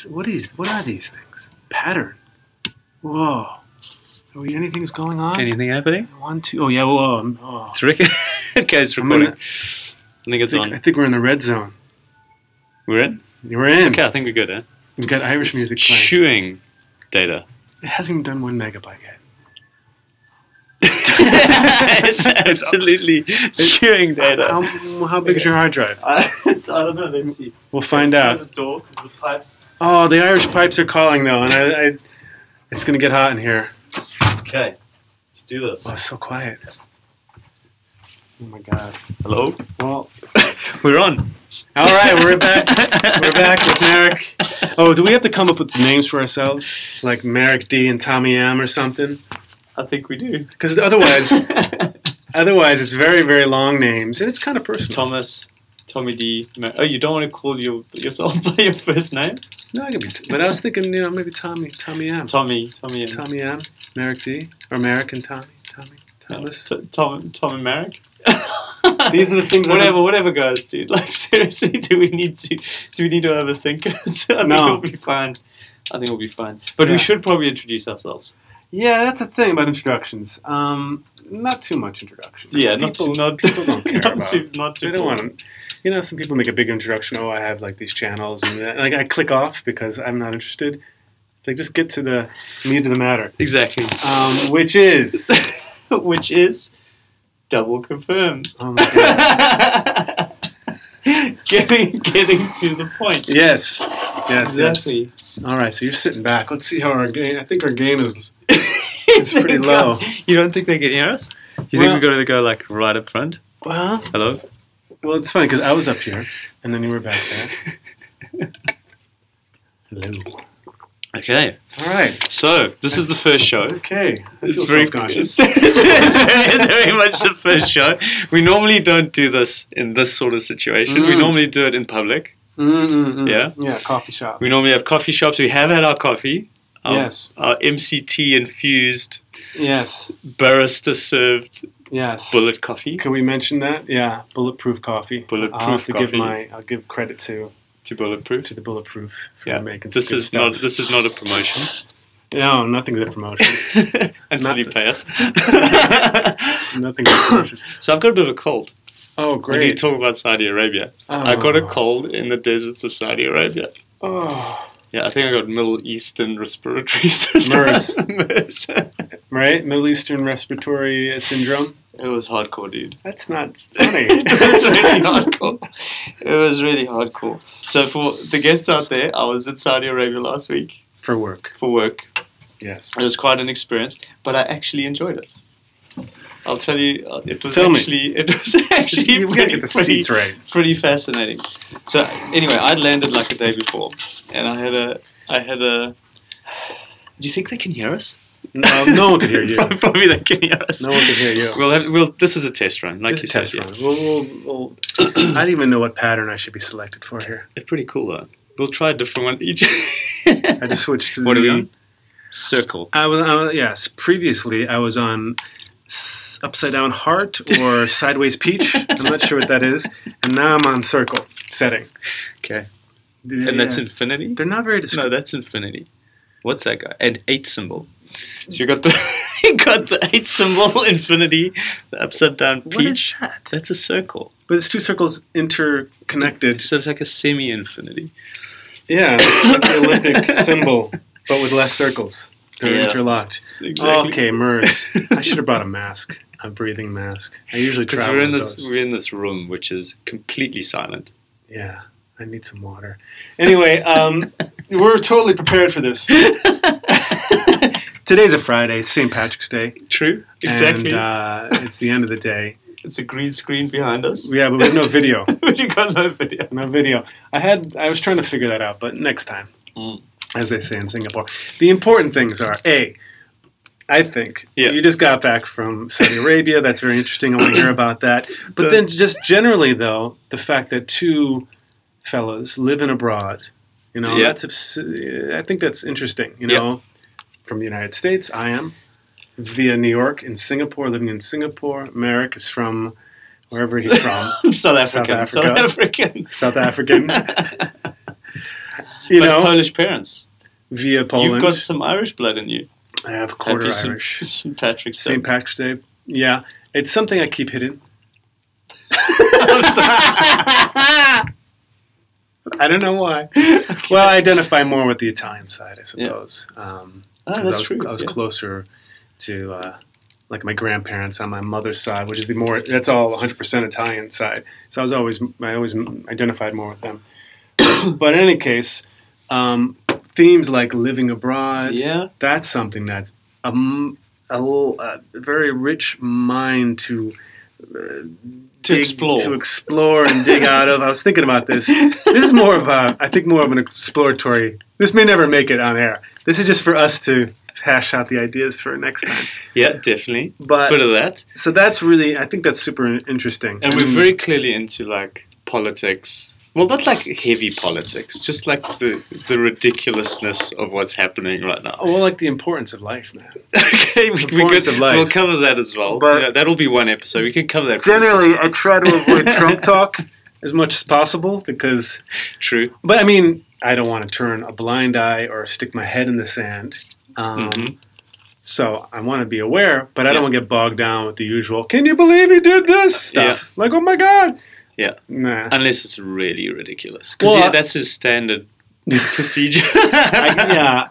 What are these things? Pattern. Whoa. Anything's going on? Anything happening? 1, 2. Oh yeah. Whoa. Oh. It's recording. Okay, it's recording. I think we're in the red zone. We're in? We're in. Okay, I think we're good, eh? We've got Irish music playing. Chewing data. It hasn't even done 1 megabyte yet. It's absolutely chewing data. How big is your hard drive? I don't know. Let's see. We'll find out. The door, the pipes. Oh, the Irish pipes are calling though, and it's going to get hot in here. Okay, let's do this. Oh, it's so quiet. Oh my God. Hello? Well, we're on. All right, we're back. We're back with Marek. Oh, do we have to come up with names for ourselves? Like Marek D and Tommy M or something? I think we do. Because otherwise it's very, very long names, and it's kind of personal. Thomas, Tommy D. Oh, you don't want to call yourself by your first name? No, I could be. But I was thinking, maybe Tommy M. Tommy M. Tommy M. Marek D. Or Marek and Tommy. Thomas. Tom and Marek. These are the things. Whatever, guys, dude. Like seriously, do we need to overthink it? I think it'll be fine. But we should probably introduce ourselves. Yeah, that's the thing about introductions. Not too much introduction. Yeah, people don't care about. They don't want to. Some people make a big introduction. Oh, I have like these channels, and like I click off because I'm not interested. Like just get to the meat of the matter. Exactly. Which is double confirm. Oh my God. getting to the point. Yes. Exactly. Yes. All right, so you're sitting back. Let's see how our game. I think our game is pretty low. You don't think they can hear us? You think we're going to go like right up front? Well, hello. Well, it's funny because I was up here and then you were back there. Hello. Okay. All right. So this is the first show. Okay. It's very conscious. It's very much the first show. We normally don't do this in this sort of situation. We normally do it in public. Yeah. Yeah. Coffee shop. We normally have coffee shops. We have had our coffee. Yes. Our MCT infused. Yes. Barista served. Yes. Bullet coffee. Can we mention that? Yeah. Bulletproof coffee. Bulletproof coffee. I'll give credit to Bulletproof. To the Bulletproof. For making this is not a promotion. No, nothing's a promotion. Until you pay us. Nothing's a promotion. So I've got a bit of a cold. Oh, great. When you talk about Saudi Arabia. Oh. I got a cold in the deserts of Saudi Arabia. Oh. Yeah, I think I got Middle Eastern respiratory syndrome. MERS. Right? Middle Eastern respiratory syndrome. It was hardcore, dude. That's not funny. It was really hardcore. It was really hardcore. So for the guests out there, I was in Saudi Arabia last week. For work. Yes. It was quite an experience, but I actually enjoyed it. I'll tell you, it was pretty fascinating. So anyway, I'd landed like a day before, and I had a. Do you think they can hear us? No one can hear you. Probably they can hear us. No one can hear you. We'll. This is a test run, like you said. Test run. We'll I don't even know what pattern I should be selected for here. It's pretty cool though. We'll try a different one each. I just switched to what are we on? Circle. I was yes. Previously, I was on upside down heart or sideways peach. I'm not sure what that is. And now I'm on circle setting. Okay. And that's infinity? They're not very descriptive. No, that's infinity. What's that guy? An 8 symbol. So you got the 8 symbol infinity, the upside down peach. What is that? That's a circle. But it's two circles interconnected. So it's like a semi-infinity. Yeah, it's like the Olympic symbol, but with less circles. They're interlocked. Exactly. Okay, MERS. I should have brought a mask, a breathing mask. I usually travel with those. We're in this room which is completely silent. Yeah, I need some water. Anyway, we're totally prepared for this. Today's a Friday. It's St. Patrick's Day. True. Exactly. And it's the end of the day. It's a green screen behind us. Yeah, but we have no video. You got no video. No video. I was trying to figure that out, but next time. As they say in Singapore. The important things are, I think, you just got back from Saudi Arabia. That's very interesting. I want to hear about that. But then just generally, though, the fact that two fellas living abroad, I think that's interesting, From the United States, I am. Via New York and Singapore, living in Singapore. Marek is from wherever he's from. South African. You know, Polish parents. Via Poland. You've got some Irish blood in you. I have quarter Irish. St. Patrick's Day. St. Patrick's Day. Yeah. It's something I keep hidden. I don't know why. Okay. Well, I identify more with the Italian side, I suppose. Yeah. That's true. I was closer to like my grandparents on my mother's side, which is that's all 100% Italian side. So I always identified more with them. But in any case, themes like living abroad, that's something that's a very rich mind to explore and dig out of. I was thinking about this. This is more of an exploratory. This may never make it on air. This is just for us to hash out the ideas for next time. Yeah, definitely. But bit of that. So that's really, I think that's super interesting. And we're very clearly into like politics. Well, not like heavy politics, just like the ridiculousness of what's happening right now. Oh, well, like the importance of life, man. Okay, we'll cover that as well. But that'll be one episode. We can cover that. Generally, I try to avoid Trump talk as much as possible because... True. But I mean, I don't want to turn a blind eye or stick my head in the sand. So I want to be aware, but I don't want to get bogged down with the usual, can you believe he did this stuff? Yeah. Like, oh my God. Yeah. Nah. Unless it's really ridiculous. Because that's his standard procedure. Yeah.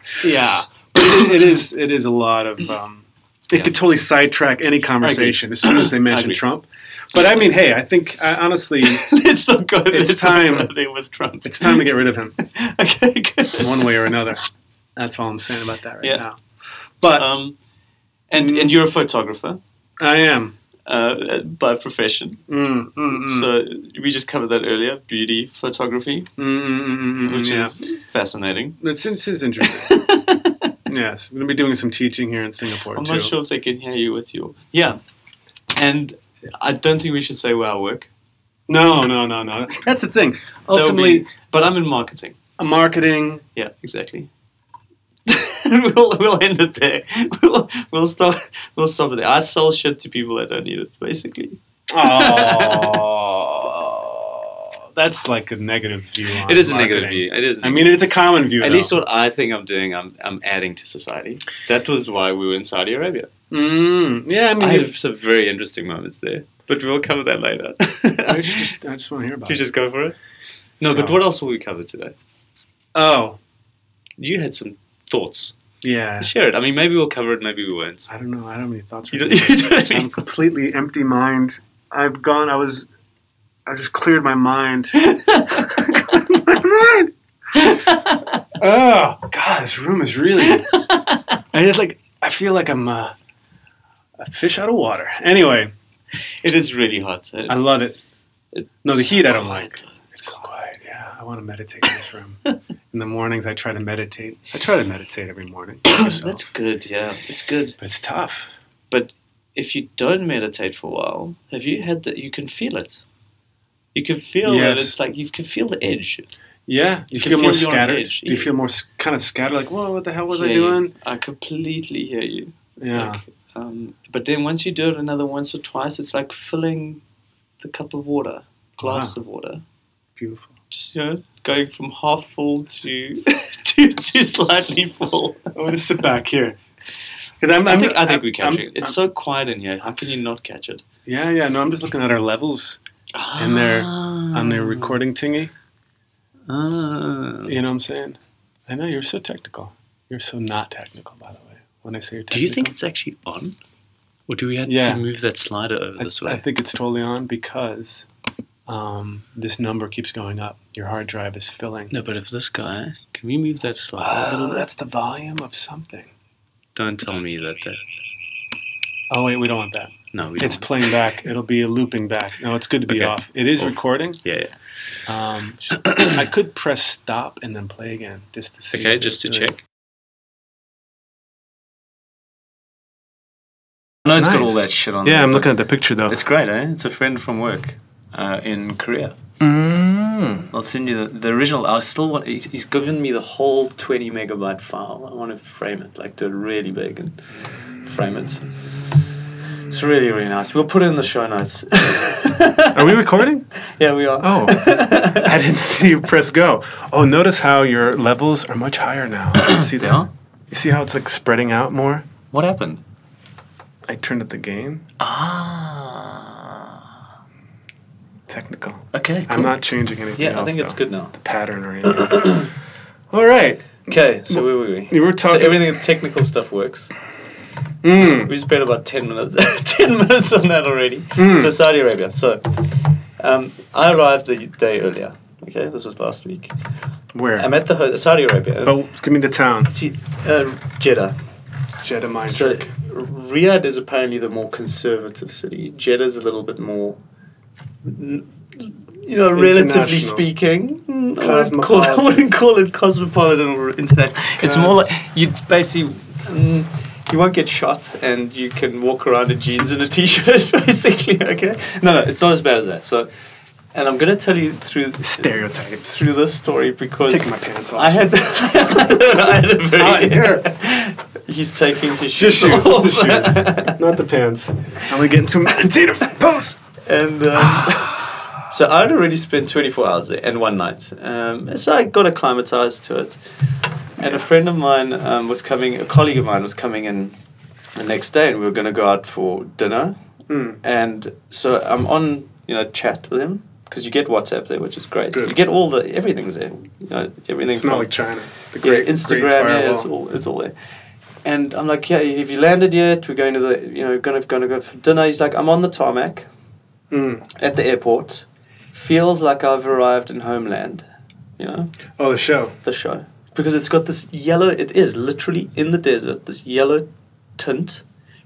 But it is a lot of... it could totally sidetrack any conversation as soon as they mention Trump. But I mean, hey, I think, honestly... it's not good. It's time with Trump. It's time to get rid of him. Okay, good. One way or another. That's all I'm saying about that now. But... and you're a photographer. I am. By profession. So we just covered that earlier, beauty photography, which is fascinating. It's interesting. Yes, we're going to be doing some teaching here in Singapore, I'm not sure if they can hear you with your... Yeah, and I don't think we should say where I work. No. That's the thing. Ultimately... But I'm in marketing. Marketing. Yeah, exactly. We'll end it there. We'll stop it there. I sell shit to people that don't need it, basically. Oh, that's like a negative view. It is marketing. A negative view. It is. I mean, it's a common view. At least what I think I'm doing, I'm adding to society. That was why we were in Saudi Arabia. Yeah, I mean, I had some very interesting moments there, but we'll cover that later. I just want to hear about it. You just go for it. No, but what else will we cover today? Oh, you had some thoughts. Yeah. Share it. I mean, maybe we'll cover it, maybe we won't. I don't know. I don't have any thoughts. You don't I'm completely empty mind. I just cleared my mind. Oh, God, this room is really... I feel like I'm a fish out of water. Anyway. It is really hot. I love it. No, the heat I don't like. It's so quiet, yeah. I want to meditate in this room. In the mornings, I try to meditate. I try to meditate every morning. That's good, yeah. It's good. But it's tough. But if you don't meditate for a while, have you had that? You can feel it. You can feel that it's like you can feel the edge. Yeah, you feel more scattered. You feel more kind of scattered, like, whoa, what the hell was I doing? I completely hear you. Yeah. But then once you do it another once or twice, it's like filling the cup of water, glass of water. Beautiful. Just, going from half full to to slightly full. I want to sit back here. I think we capture it. It's so quiet in here. How can you not catch it? Yeah. No, I'm just looking at our levels on their recording thingy. You know what I'm saying? I know, you're so technical. You're so not technical, by the way. When I say you're technical. Do you think it's actually on? Or do we have to move that slider over this way? I think it's totally on because this number keeps going up. Your hard drive is filling. No, but if this guy... Can we move that slider a little bit? That's the volume of something. Don't tell me that. Oh, wait, we don't want that. No, we don't. It's playing back. It'll be looping back. No, it's good to be off. It is recording. Yeah. I could press stop and then play again just to see. Okay, just to check. No, it's got all that shit on. Yeah, I'm looking at the picture though. It's great, eh? It's a friend from work in Korea. I'll send you the original. I still want. He's given me the whole 20 megabyte file. I want to frame it, like do it really big and frame it. It's really, really nice. We'll put it in the show notes. Are we recording? Yeah, we are. Oh, I didn't see you press go. Oh, notice how your levels are much higher now. See that? Yeah? You see how it's like spreading out more? What happened? I turned up the gain. Technical. Okay, cool. I'm not changing anything else. Yeah, I think it's good now. The pattern or anything. All right. Okay, so where were we? You were talking... So everything, the technical stuff works. We spent about 10 minutes on that already. So Saudi Arabia. So I arrived a day earlier. Okay, this was last week. Where? I'm at the Saudi Arabia. But give me the town. Jeddah. Jeddah mind So trick. Riyadh is apparently the more conservative city. Jeddah is a little bit more, relatively speaking. I wouldn't call it cosmopolitan or international. It's more like you basically... you won't get shot, and you can walk around in jeans and a t-shirt, basically. Okay, no, it's not as bad as that. So, and I'm gonna tell you through stereotypes through this story because taking my pants off. I had a very. He's taking his shoes off. Just the shoes, not the pants. I'm gonna get into a meditative pose. And so I'd already spent 24 hours there and one night. So I got acclimatized to it. And a friend of mine a colleague of mine was coming in the next day, and we were going to go out for dinner. And so I'm on, chat with him, because you get WhatsApp there, which is great. Good. You get everything's there. Everything. It's not like China. The great Instagram, great it's all there. And I'm like, yeah, have you landed yet? We're going to going to go for dinner. He's like, I'm on the tarmac at the airport. Feels like I've arrived in Homeland, Oh, the show. The show. Because it's got this yellow, it is literally in the desert, this yellow tint.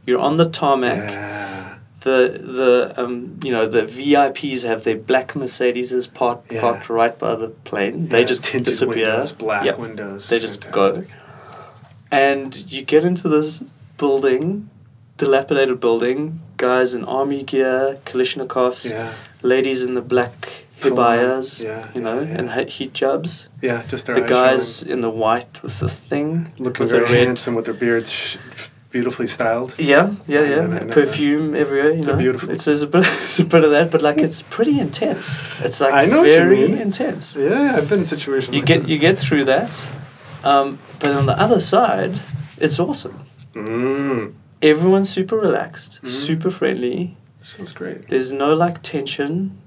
You're on the tarmac. Yeah. The VIPs have their black Mercedes parked right by the plane. They just disappear. Windows, black windows. They just go. And you get into this building, dilapidated building, guys in army gear, Kalashnikovs, ladies in the black hibayas, and hijabs. Yeah, just their the eyes guys showing. in the white with the thing. Looking very handsome with their beards beautifully styled. Yeah. Perfume everywhere, They're beautiful. It's a bit of that, but it's pretty intense. It's very intense. Yeah, I've been in situations you get through that, but on the other side, it's awesome. Everyone's super relaxed, super friendly. Sounds great. There's no tension.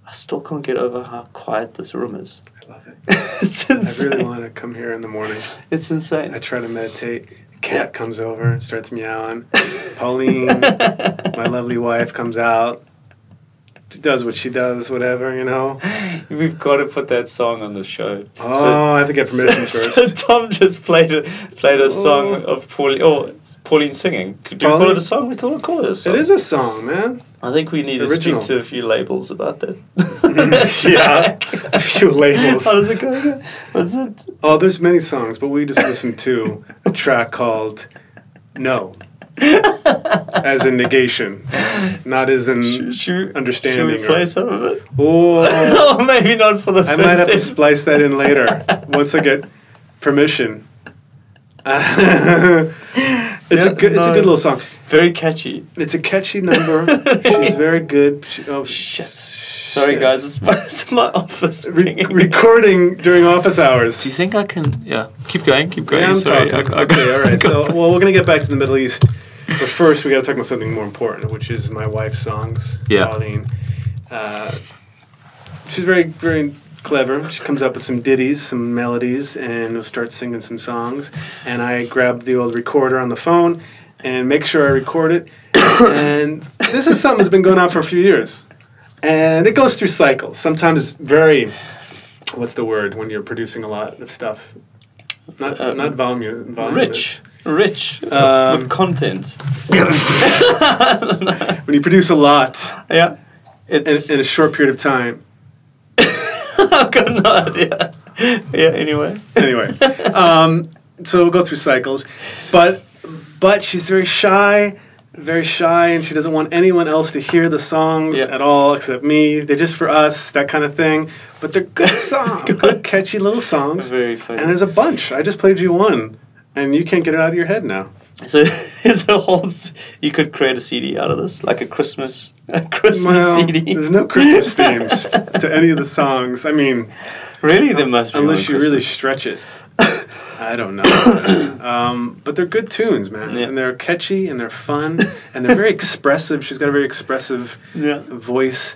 I still can't get over how quiet this room is. I love it. It's insane. I really want to come here in the morning. It's insane. I try to meditate. Cat comes over and starts meowing. Pauline, my lovely wife, comes out. She does what she does, whatever, We've got to put that song on the show. Oh, I have to get permission first. So Tom just played a song of Pauline singing. Do we call it a song? We call it a song. It is a song, man. I think we need to speak to a few labels about that. A few labels. How does it go again? What's it? Oh, there's many songs, but we just listened to a track called No. As in negation, not as in understanding. Should we play some of it? Oh, maybe not for the first I might have to splice that in later, once I get permission. It's a good little song. Very catchy. It's a catchy number. She's very good. Shit. Sorry, guys. It's my office. Recording during office hours. Do you think I can? Yeah. Keep going. Yeah, I'm Sorry. talking. Okay, all right. So, we're going to get back to the Middle East. But first, we got to talk about something more important, which is my wife's songs. Yeah. Pauline. She's very, very clever. She comes up with some ditties, some melodies, and we'll start singing some songs. And I grab the old recorder on the phone and make sure I record it. And this is something that's been going on for a few years. And it goes through cycles. Sometimes very, what's the word when you're producing a lot of stuff? Not volume. Rich with content. When you produce a lot, yeah, in a short period of time. I've got no idea. Yeah. Anyway. So we'll go through cycles, but she's very shy, and she doesn't want anyone else to hear the songs at all except me. They're just for us, that kind of thing. But they're good songs, good catchy little songs. Very funny. And there's a bunch. I just played you one, and you can't get it out of your head now. So it's a whole. You could create a CD out of this, like a Christmas CD. There's no Christmas themes to any of the songs. I mean, really, there must be. Unless you really stretch it. I don't know. But they're good tunes, man. Yeah. And they're catchy and they're fun and they're very expressive. She's got a very expressive voice.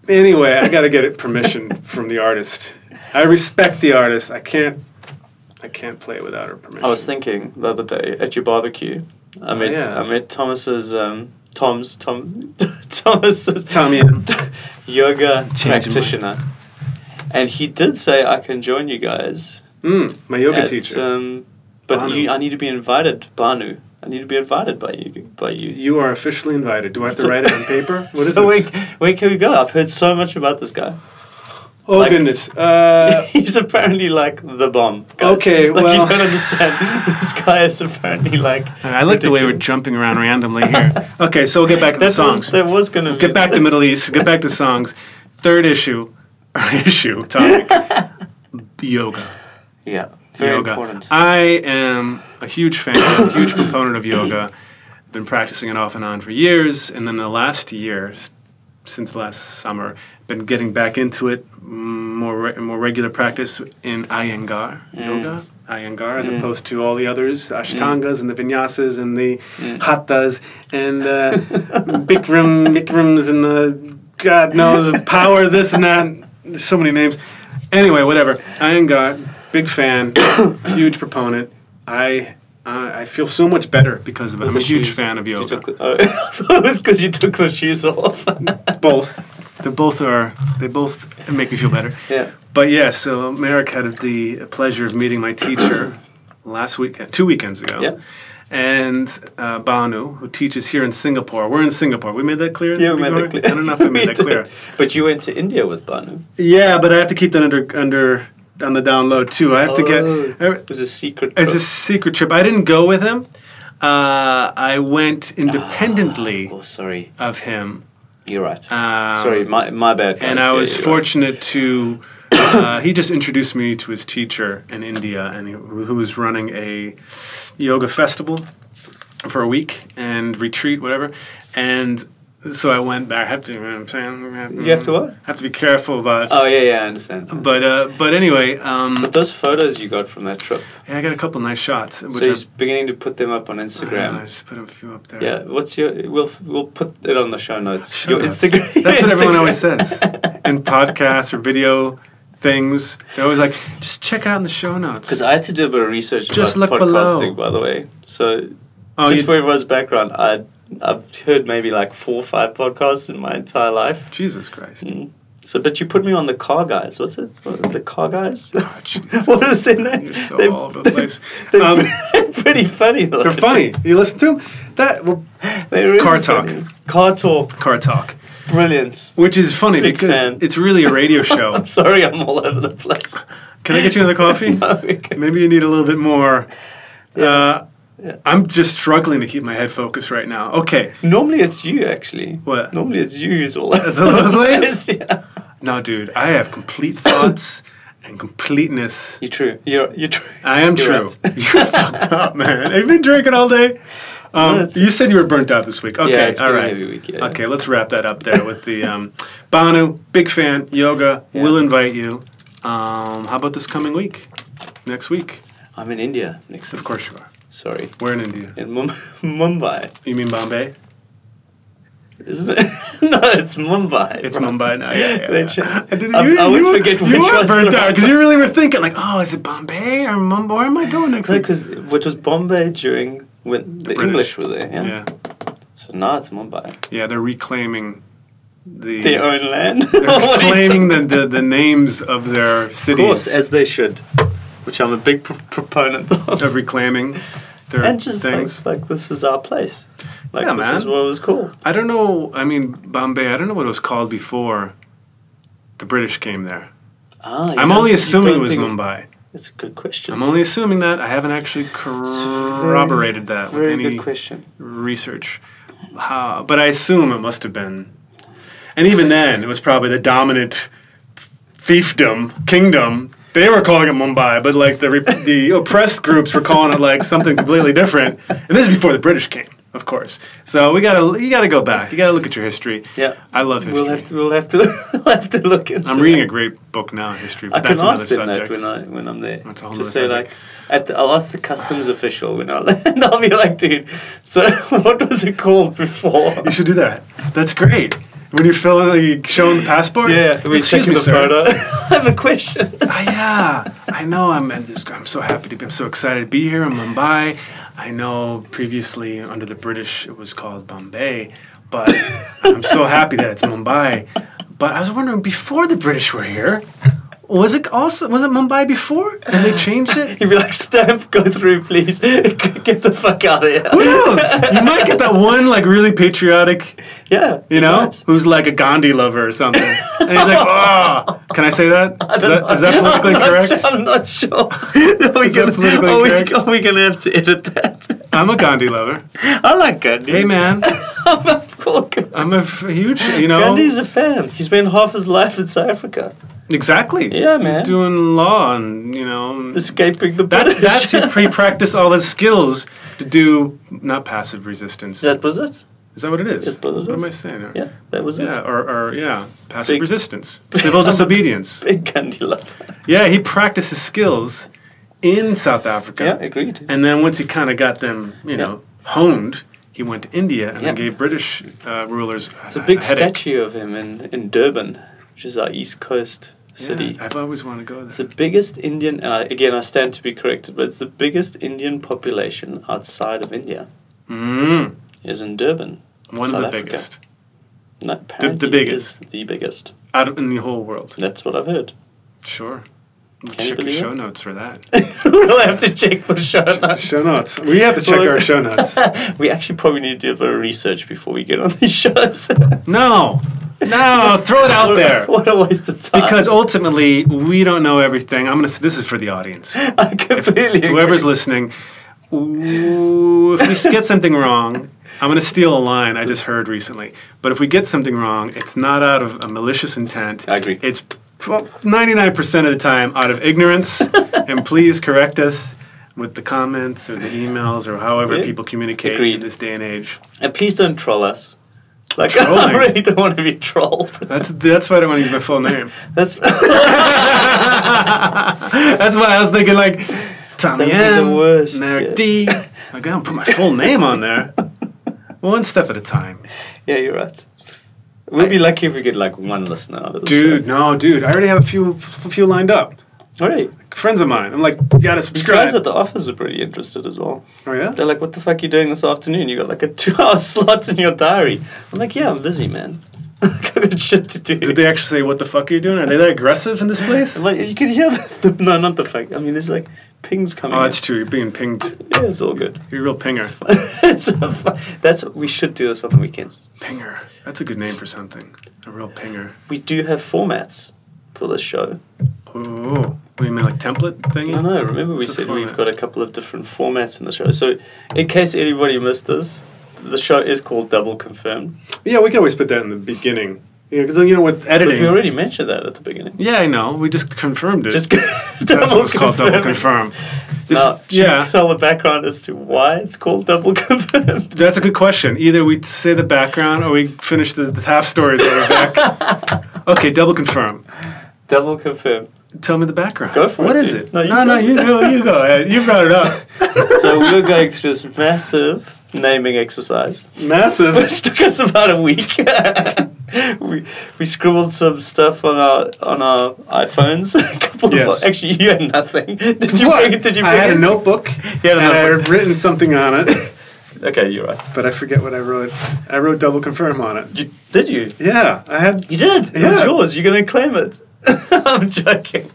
Anyway, I got to get permission from the artist. I respect the artist. I can't play it without her permission. I was thinking the other day at your barbecue, I met Thomas's Tommy yoga practitioner, and he did say I can join you guys. My yoga teacher. But I need to be invited, Banu. I need to be invited by you. You are officially invited. Do I have to write it on paper? What is this? Where can we go? I've heard so much about this guy. Oh, goodness. He's apparently like the bomb. Guys. Okay, well. You don't understand. This guy is apparently like. I like the way we're jumping around randomly here. Okay, so we'll get back to the songs. There was going to be. Get back to Middle East. Get back to songs. Third topic. Yoga. Yeah, very important. I am a huge fan, a huge proponent of yoga. Been practicing it off and on for years, and then the last year, since last summer, been getting back into it, more regular practice in Iyengar yoga. Iyengar, as opposed to all the others, the Ashtangas and the Vinyasas and the Hattas and Bikrams and the God knows power, this and that. There's so many names. Anyway, whatever. Iyengar, big fan, huge proponent. I feel so much better because of it. I'm a huge fan of yoga. I thought it was because you took the shoes off. Both. They both make me feel better. Yeah. But yeah, so Marek had the pleasure of meeting my teacher last weekend, 2 weekends ago. Yeah. And Banu, who teaches here in Singapore. We're in Singapore. We made that clear? Yeah, we made that clear. I don't know if I made that clear. But you went to India with Banu. Yeah, but I have to keep that on the download too. I have to get. It was a secret trip. It's a secret trip. I didn't go with him. I went independently of him. You're right. Sorry, my bad. Guys. And I was fortunate to. He just introduced me to his teacher in India, and who was running a yoga festival for a week and retreat, whatever. And so I went back. I have to. You know what I'm saying? You have to what? Have to be careful about. Oh yeah, I understand. But anyway. But those photos you got from that trip. Yeah, I got a couple nice shots. So he's beginning to put them up on Instagram. I just put a few up there. Yeah, what's your? We'll put it on the show notes. Your Instagram. That's what everyone always says in podcasts or video things. They're always like, just check out in the show notes. Because I had to do a bit of research just about look podcasting, below. By the way. So just for everyone's background, I've heard maybe like 4 or 5 podcasts in my entire life. Jesus Christ. So, but you put me on the Car Guys. What's it? The Car Guys? Oh, Jesus. What is their name? You're so all over the place. They're pretty funny, though. They're funny. You listen to them? They're really Car funny. Talk. Car Talk. Brilliant. Which is funny Big because fan. It's really a radio show. I'm sorry I'm all over the place. Can I get you another coffee? No, maybe you need a little bit more. Yeah. I'm just struggling to keep my head focused right now. Okay. Normally it's you, actually. What? Normally it's you who's all over the place? Yeah. No, dude. I have complete thoughts and completeness. You're true. You're true. I am true. Right. You're fucked up, man. Have you been drinking all day? You said you were burnt out this week. Okay, yeah, it's all been right. a heavy week, yeah. Okay, let's wrap that up there with the Banu, big fan, yoga, will invite you. How about this coming week? Next week? I'm in India next week. Of course you are. Sorry. Where in India? In Mumbai. You mean Bombay? Isn't it? No, it's Mumbai. It's Mumbai now, yeah. I always forget which one. You were burnt out because you really were thinking like, oh, is it Bombay or Mumbai? Where am I going next week? Because which was Bombay during when the British. English were there, Yeah. So now it's Mumbai. Yeah, they're reclaiming their own land. They're claiming the names of their cities. Of course, as they should. Which I'm a big proponent of. Of reclaiming their and just things. Like this is our place. Like yeah, this man. is what it was called. I don't know. I mean, Bombay. I don't know what it was called before the British came there. I'm only assuming it was Mumbai. That's a good question. I'm only assuming that. I haven't actually corroborated that with any good question. research. But I assume it must have been. And even then, it was probably the dominant fiefdom, kingdom, they were calling it Mumbai, but like the oppressed groups were calling it like something completely different. And this is before the British came, of course. So you gotta go back. You gotta look at your history. Yeah, I love history. We'll have to look into. I'm reading a great book now on history. But I can that's ask them subject. that when I'm there. That's a whole Just other say subject. I'll ask the customs official when I land. I'll be like, dude, so what was it called before? You should do that. That's great. When you're showing the passport? Yeah, we Excuse check me, the sir. photo. I have a question. Yeah, I know. I'm so happy to be. I'm so excited to be here in Mumbai. I know previously under the British it was called Bombay, but I'm so happy that it's Mumbai. But I was wondering, before the British were here, was it Mumbai before? And they changed it? You'd be like, stamp, go through, please. Get the fuck out of here. Who knows? You might get that one like really patriotic, who's like a Gandhi lover or something. And he's like, oh, can I say that? Is that politically correct? I'm not sure. Are we going to have to edit that? I'm a Gandhi lover. I like Gandhi. Hey, man. I'm a huge, Gandhi's a fan. He spent half his life in South Africa. Exactly. Yeah, man. He's doing law and, escaping the British. That's who pre-practiced all his skills to do, not passive resistance. That was it? Is that what it is? That's what it is. What am I saying? Yeah, that was it. Yeah, passive resistance. Civil disobedience. Big Gandhi lover. Yeah, he practiced his skills in South Africa. Yeah, agreed. And then once he kind of got them, honed, he went to India and then gave British rulers There's a big statue of him in Durban, which is our East Coast city. Yeah, I've always wanted to go there. It's the biggest Indian, again, I stand to be corrected, but it's the biggest Indian population outside of India. Is in Durban. One South of the Africa. biggest. No, apparently the biggest. Is the biggest. In the whole world. That's what I've heard. Sure. We'll Can you check the believe show it? notes for that. We'll have to check the show notes. Show notes. We have to check our show notes. We actually probably need to do a bit of research before we get on these shows. No, throw it out there. What a waste of time. Because ultimately, we don't know everything. This is for the audience. I completely agree. Whoever's listening, if we get something wrong, I'm going to steal a line I just heard recently. But if we get something wrong, it's not out of a malicious intent. I agree. It's 99% of the time out of ignorance. And please correct us with the comments or the emails or however people communicate in this day and age. And please don't troll us. Like, I really don't want to be trolled. That's why I don't want to use my full name. That's why I was thinking like Tommy M, Marek D. Like, I don't put my full name on there. One step at a time. Yeah, you're right. We'll be lucky if we get like one listener out of the show. Dude. I already have a few lined up. All right. Friends of mine. I'm like, you gotta subscribe. These guys at the office are pretty interested as well. Oh, yeah? They're like, what the fuck are you doing this afternoon? You got like a 2-hour slot in your diary. I'm like, yeah, I'm busy, man. I've got shit to do. Did they actually say, what the fuck are you doing? Are they that aggressive in this place? Like, you can hear no, not the fuck. I mean, there's like pings coming that's true. You're being pinged. Yeah, it's all good. You're a real pinger. That's what we should do this on the weekends. Pinger. That's a good name for something. A real pinger. We do have formats for this show. Ooh. What do you mean, like template thingy? No. Remember we said we've got a couple of different formats in the show. So in case anybody missed this, the show is called Double Confirmed. Yeah, we can always put that in the beginning. Because with editing... But we already mentioned that at the beginning. Yeah, I know. We just confirmed it. Just it's called Double Confirm. Now, should we tell the background as to why it's called Double Confirmed? That's a good question. Either we say the background or we finish the half stories that we're back. Okay, Double Confirm. Double Confirm. Tell me the background. Go for it. What is it? No, you go ahead. You brought it up. So we were going through this massive naming exercise. Massive? Which took us about a week. we scribbled some stuff on our iPhones. A couple of actually, you had nothing. Did you bring it? I had a notebook and I had written something on it. Okay, you're right. But I forget what I wrote. I wrote Double Confirm on it. Did you? Yeah, I had. You did? It was yours. You're going to claim it. I'm joking.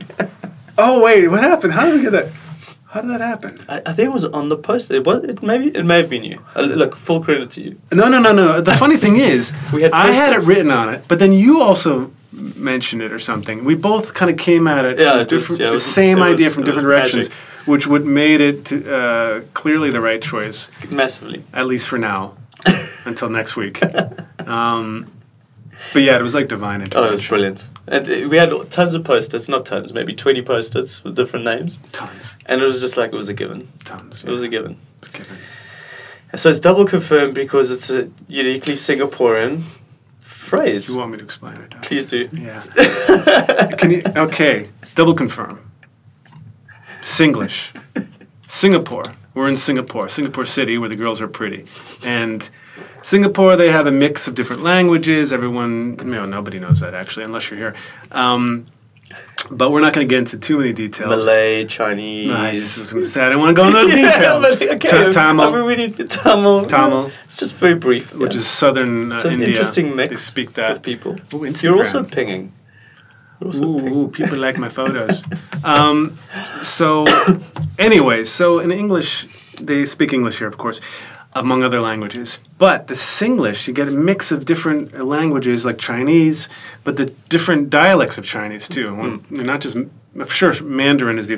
Oh, wait. What happened? How did we get that? How did that happen? I think it was on the poster. It may have been you. Look, full credit to you. No. The funny thing is, I had it written on it, but then you also mentioned it or something. We both kind of came at it from the same idea from different directions, which would made it clearly the right choice. Massively. At least for now, until next week. But yeah, it was like divine intervention. Oh, it was brilliant. And we had tons of post-its, not tons, maybe 20 post-its with different names. Tons. And it was just like, it was a given. Tons. It was a given. Given. So it's double confirmed because it's a uniquely Singaporean phrase. You want me to explain it? Please do. Yeah. Okay, double confirm. Singlish. Singapore. We're in Singapore City, where the girls are pretty. And Singapore, they have a mix of different languages. Everyone, nobody knows that actually, unless you're here. But we're not going to get into too many details. Malay, Chinese. No, I don't want to go into those details. Okay. Tamil. We need Tamil. It's just very brief. Which is southern it's an India. Interesting mix they speak that. of people. Ooh, You're also pinging. Ooh, people like my photos. So in English, they speak English here, of course, among other languages. But the Singlish, you get a mix of different languages like Chinese, but the different dialects of Chinese too. Not just, sure, Mandarin is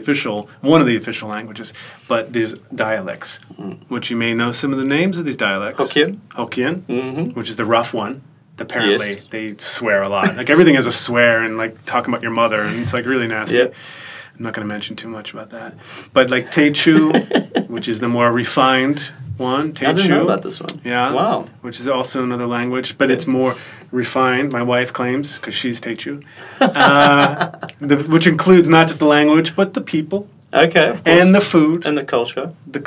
one of the official languages, but there's dialects, which you may know some of the names of these dialects. Hokkien, which is the rough one. Apparently, they swear a lot. Like everything is a swear, and like talking about your mother, and it's like really nasty. Yep. I'm not going to mention too much about that. But like Teochew, which is the more refined one. Teochew. I didn't know about this one. Yeah. Wow. Which is also another language, but it's more refined. My wife claims, because she's Teochew, which includes not just the language, but the people. Okay. And the food. And the culture. The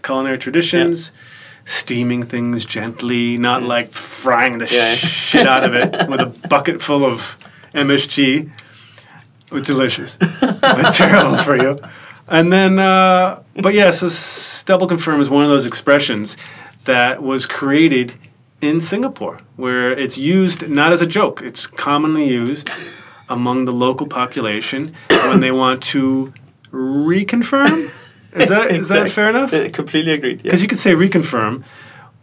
culinary traditions. Yep. Steaming things gently, not like frying the shit out of it with a bucket full of MSG. Delicious, but terrible for you. And then, so double confirm is one of those expressions that was created in Singapore, where it's used not as a joke. It's commonly used among the local population when they want to reconfirm. Is that fair enough? Completely agreed. Because you could say reconfirm,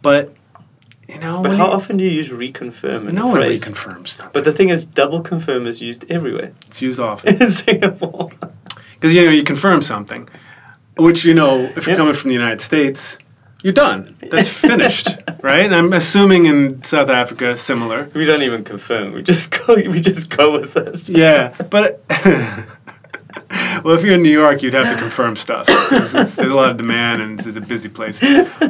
but But how often do you use reconfirm in a phrase? No one reconfirms. But the thing is, double confirm is used everywhere. It's used often in Singapore. Because you confirm something, which if you're coming from the United States, you're done. That's finished, right? And I'm assuming in South Africa, similar. We don't even confirm. We just go with this. Yeah, but. Well, if you're in New York, you'd have to confirm stuff. There's a lot of demand and it's a busy place.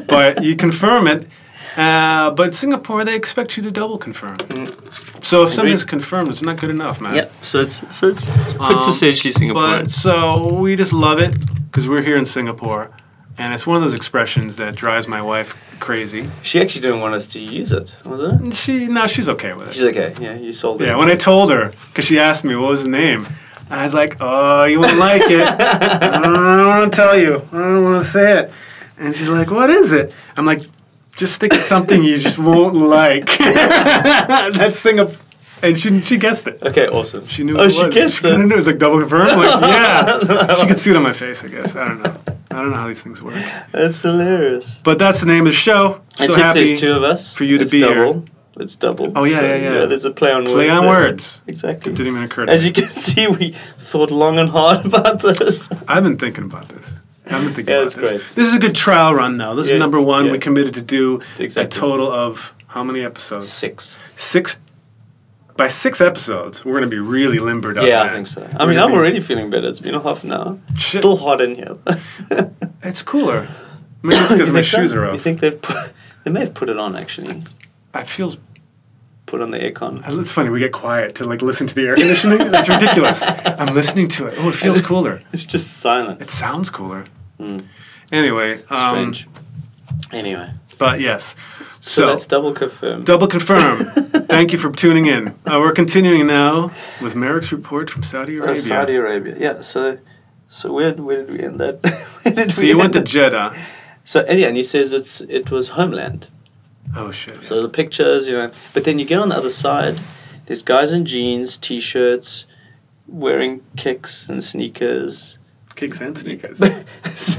But you confirm it. But Singapore, they expect you to double confirm. So if something's confirmed, it's not good enough, man. Yep. So it's quintessentially Singaporean. But so we just love it because we're here in Singapore. And it's one of those expressions that drives my wife crazy. She actually didn't want us to use it, was it? She's okay with it. She's okay. Yeah, you sold it. Yeah, when I told her, because she asked me what was the name, I was like, oh, you won't like it. I don't want to tell you. I don't want to say it. And she's like, what is it? I'm like, just think of something you just won't like. That's Singapore. And she guessed it. Okay, awesome. She knew what it was. She guessed it? She knew it was like double confirmed. I'm like, yeah. She could see it on my face, I guess. I don't know. I don't know how these things work. That's hilarious. But that's the name of the show. And so happy there's two of us, for you to be double. here. It's double. Oh, yeah. There's a play on words. Play on words. Exactly. It didn't even occur to As me. you can see, we thought long and hard about this. I've been thinking about this. Great. This is a good trial run, though. This is number one. Yeah. We committed to do a total of how many episodes? 6. By 6 episodes, we're going to be really limbered up. Yeah, I think so. I'm already feeling better. It's been a half an hour. Still hot in here. It's cooler. Maybe it's because my shoes are off. You think they may have put it on, actually. I feel... Put on the aircon. It's funny, we get quiet to listen to the air conditioning. That's ridiculous. I'm listening to it. Oh, it feels cooler. It's just silence. It sounds cooler. Anyway. Strange. Anyway. But yes. So that's double confirm. Double confirm. Thank you for tuning in. We're continuing now with Marek's report from Saudi Arabia. Saudi Arabia, yeah. So where did we end that? So you went to Jeddah. So and he says it was homeland. Oh shit. Yeah. So the pictures, but then you get on the other side, there's guys in jeans, t-shirts, wearing kicks and sneakers. Kicks and sneakers.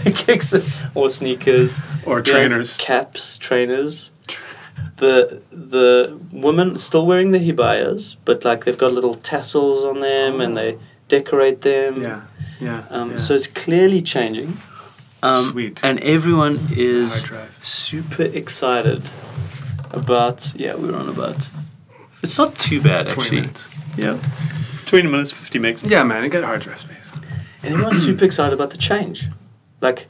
Kicks or sneakers. Or trainers. Caps, trainers. The women still wearing the hibayas, but they've got little tassels on them and they decorate them. Yeah. So it's clearly changing. Sweet. And everyone is super excited about... Yeah, we're on about... It's not too bad, 20 actually. minutes. Yeah. 20 minutes, 50 megs. Yeah, man, it got hard drive space. And everyone's super excited about the change. Like,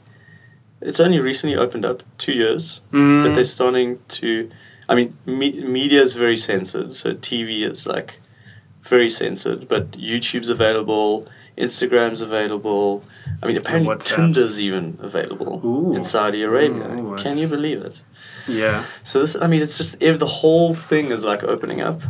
it's only recently opened up, 2 years, that they're starting to... I mean, media is very censored, so TV is, like, very censored, but YouTube's available, Instagram's available. I mean, apparently Tinder's even available in Saudi Arabia. Can you believe it? Yeah. So this, I mean, it's just, the whole thing is, like, opening up.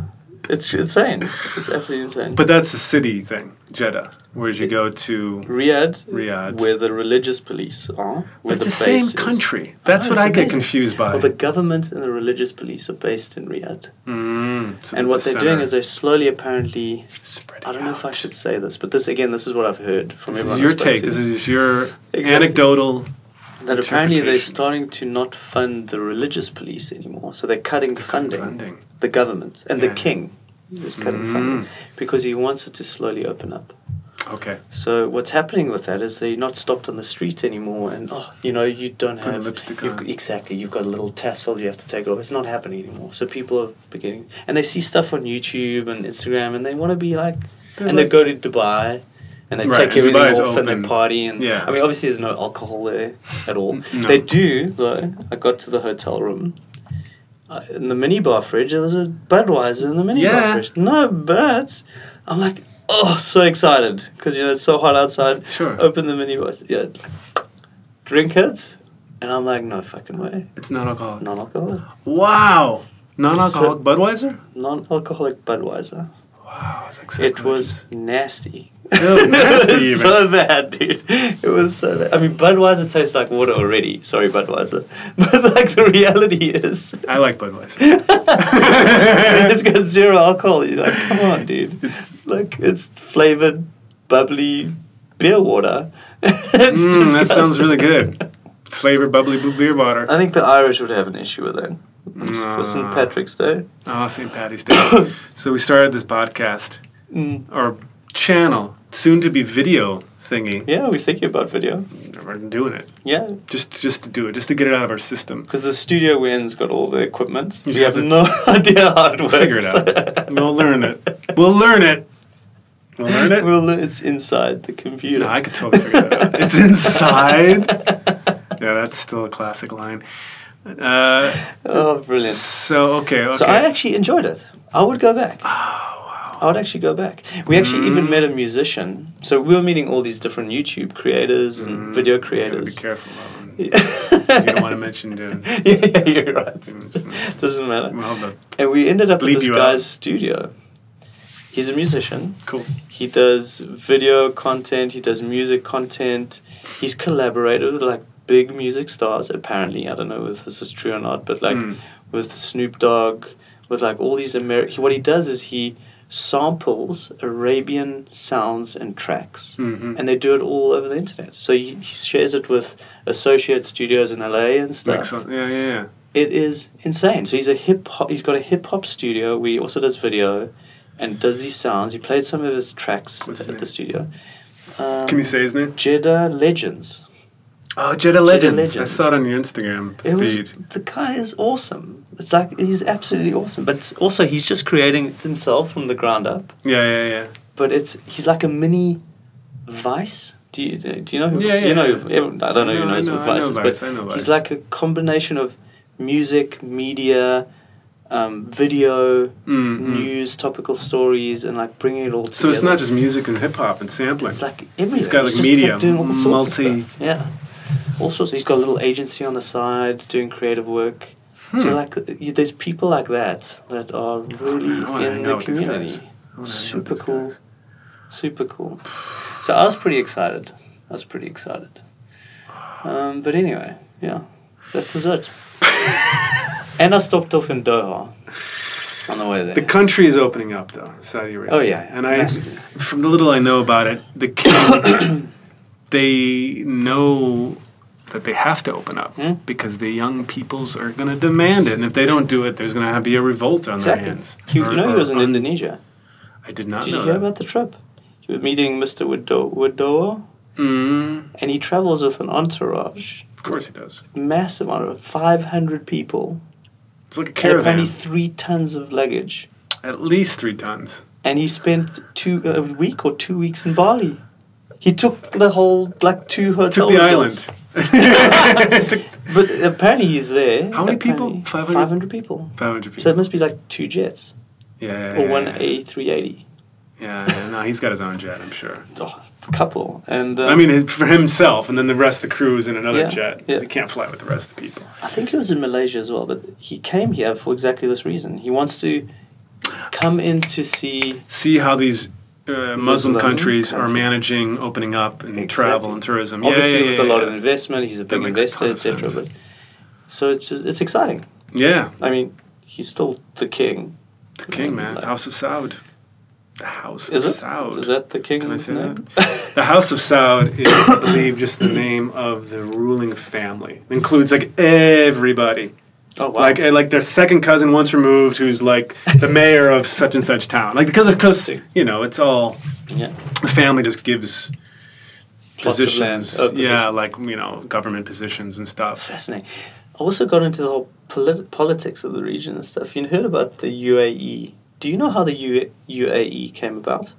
It's insane. It's absolutely insane. But that's the city thing, Jeddah. Where'd you go to? Riyadh. Where the religious police are. Where it's the same country. That's what I get confused by. Well, the government and the religious police are based in Riyadh. So and what they're doing is they're slowly, apparently... I don't know if I should say this, but this is what I've heard from everyone. This is your take. This is your anecdotal... That apparently they're starting to not fund the religious police anymore. So they're cutting funding. The government. And the king is cutting funding. Because he wants it to slowly open up. Okay. So what's happening with that is they're not stopped on the street anymore. And, you don't have... lipstick on. Exactly. You've got a little tassel you have to take off. It's not happening anymore. So people are beginning... And they see stuff on YouTube and Instagram and they want to be like... they go to Dubai... And they take everything off and they party. And I mean, obviously there's no alcohol there at all. No. They do, though. I got to the hotel room. In the minibar fridge, there's a Budweiser in the minibar fridge. No, but I'm like, so excited. Because, it's so hot outside. Sure. Open the minibar. Drink it. And I'm like, no fucking way. It's non-alcoholic. Non-alcoholic. Wow. Non-alcoholic Budweiser? Non-alcoholic Budweiser. Wow. It was nasty. Nasty It was so bad, dude. It was so bad. I mean, Budweiser tastes like water already. Sorry, Budweiser. But, like, the reality is... I like Budweiser. It's got zero alcohol. You're like, come on, dude. It's flavored, bubbly beer water. That sounds really good. Flavored, bubbly beer water. I think the Irish would have an issue with that. For St. Patrick's Day. Oh, St. Patty's Day. So we started this podcast, or channel, soon to be video thingy. Yeah, we're thinking about video. We're doing it. Yeah. Just to do it, just to get it out of our system. Because the studio we're in's got all the equipment. We have no idea how it works. Figure it out. We'll learn it. We'll learn it. It's inside the computer. No, I could totally figure that out. It's inside? Yeah, that's still a classic line. Brilliant. So, okay. So I actually enjoyed it. I would go back. Oh, wow. I would actually go back. We actually even met a musician. So we were meeting all these different YouTube creators and video creators. Be careful, you don't want to mention them. Yeah, you're right. Doesn't matter. Well, and we ended up at this guy's studio. He's a musician. Cool. He does video content. He does music content. He's collaborated with, like, big music stars, apparently. I don't know if this is true or not, but, like, with Snoop Dogg, with, like, all these what he does is he samples Arabian sounds and tracks, and they do it all over the internet. So he shares it with associate studios in LA and stuff. Excellent. Yeah. It is insane. So he's got a hip hop studio where he also does video and does these sounds. He played some of his tracks at the studio. Can you say his name? Jeddah Legends. Oh, Jeddah Legends. I saw it on your Instagram feed. The guy is awesome. It's like, he's absolutely awesome. But also, he's just creating it himself from the ground up. Yeah. But he's like a mini Vice. Do you know who? Yeah. I don't know who knows what Vice is, but he's like a combination of music, media, video, news, topical stories, and like bringing it all together. So it's not just music and hip hop and sampling. It's like everything. He's got like media, doing all sorts of stuff. Yeah, all sorts. He's got a little agency on the side doing creative work. So like, there's people like that are really in the community. Super cool. Super cool. So I was pretty excited. But anyway, yeah, that was it. And I stopped off in Doha on the way there. The country is opening up, though, Saudi Arabia. Oh, yeah. And from the little I know about it, the king, they know that they have to open up because the young peoples are going to demand it. And if they don't do it, there's going to be a revolt on their hands. He was in Indonesia. I did not know that. Did you hear about the trip? He was meeting Mr. Widowa. And he travels with an entourage. Of course he does. Massive entourage, 500 people. It's like a caravan. And apparently 3 tons of luggage. At least 3 tons. And he spent a week or 2 weeks in Bali. He took the whole, 2 hotels. Took the island. But apparently he's there. How many people? 500 people. 500 people. So it must be 2 jets. Yeah. Or one A380. Yeah, no, he's got his own jet, I'm sure. Oh, a couple. And I mean, for himself, and then the rest of the crew is in another jet. Yeah. Because he can't fly with the rest of the people. I think he was in Malaysia as well, but he came here for exactly this reason. He wants to come in to see how these Muslim countries are managing opening up and travel and tourism. Obviously, with a lot of investment, he's a big investor, etc. But so it's exciting. Yeah, I mean, he's still the king. The king, man. House of Saud. The House of Saud. Is that the king's Can I say name? that? The House of Saud is, I believe, just the name of the ruling family. It includes everybody. Oh wow! Like their second cousin once removed, who's the mayor of such and such town. Because it's all the family just gives positions. Government positions and stuff. That's fascinating. I also got into the whole politics of the region and stuff. You heard about the UAE? Do you know how the UAE came about?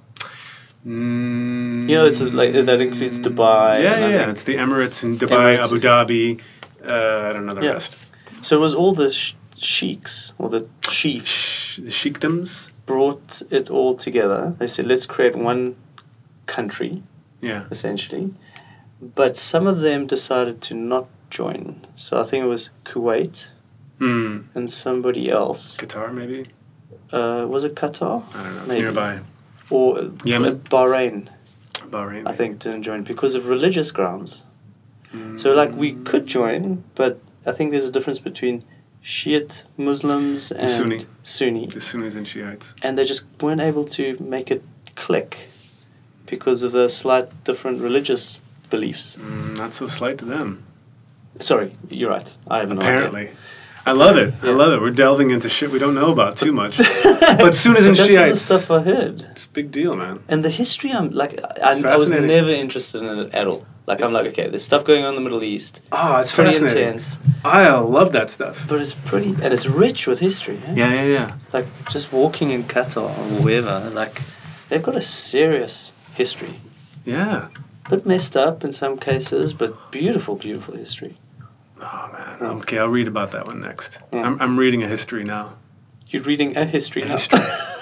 It's that includes Dubai. Yeah. It's the Emirates in Dubai, Abu Dhabi. I don't know the rest. So it was all the sheiks, or the chiefs. The sheikdoms? Brought it all together. They said, let's create one country, essentially. But some of them decided to not join. So I think it was Kuwait and somebody else. Qatar, maybe? Was it Qatar? I don't know. It's nearby. Or Yemen? Bahrain. Bahrain. I think didn't join because of religious grounds. So we could join, but I think there's a difference between Shiite Muslims and Sunni. The Sunnis and Shiites. And they just weren't able to make it click because of the slight different religious beliefs. Not so slight to them. Sorry, you're right. I have no idea. Apparently. I love it. Yeah. I love it. We're delving into shit we don't know about too much. But Sunnis and Shiites. That's the stuff I heard. It's a big deal, man. And the history, I was never interested in it at all. I'm okay, there's stuff going on in the Middle East. Oh, it's pretty fascinating. Intense. I love that stuff. But it's pretty, and it's rich with history. Eh? Yeah. Just walking in Qatar or wherever, they've got a serious history. Yeah. A bit messed up in some cases, but beautiful, beautiful history. Oh, man. Okay, I'll read about that one next. I'm reading a history now. You're reading a history now?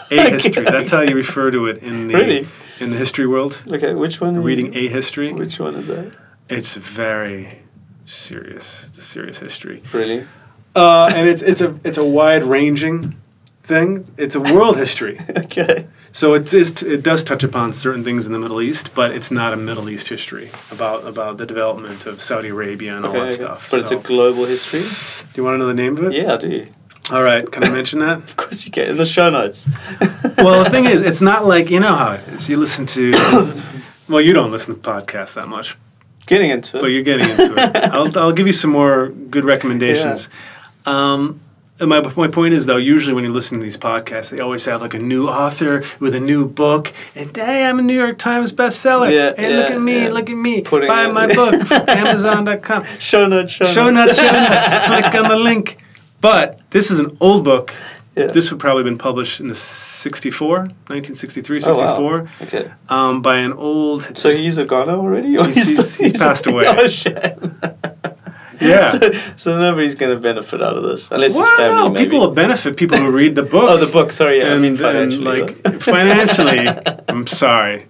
History. That's how you refer to it in the in the history world. Okay, which one? Reading a history. Which one is that? It's very serious. It's a serious history. Really? And it's a wide ranging thing. It's a world history. Okay. So it does touch upon certain things in the Middle East, but it's not a Middle East history about the development of Saudi Arabia and all that stuff. But it's a global history. Do you want to know the name of it? Yeah, I do. All right, can I mention that? Of course you can, in the show notes. Well, the thing is, it's not you know how it is. You listen to, well, you don't listen to podcasts that much. Getting into it. But you're getting into it. I'll give you some more good recommendations. Yeah. And my point is, though, usually when you listen to these podcasts, they always have a new author with a new book. And, hey, I'm a New York Times bestseller. Yeah, hey, look at me. Buy my book. Amazon.com. Show notes. Click on the link. But this is an old book. Yeah. This would probably have been published in the 1963, 64. Oh, wow. Okay. By an old... So he's a goner already? Or he's passed away. Oh, shit. Yeah. So nobody's going to benefit out of this, unless his family, no, maybe. People will benefit. People who read the book. Oh, the book. Sorry, yeah. Financially. Financially, I'm sorry.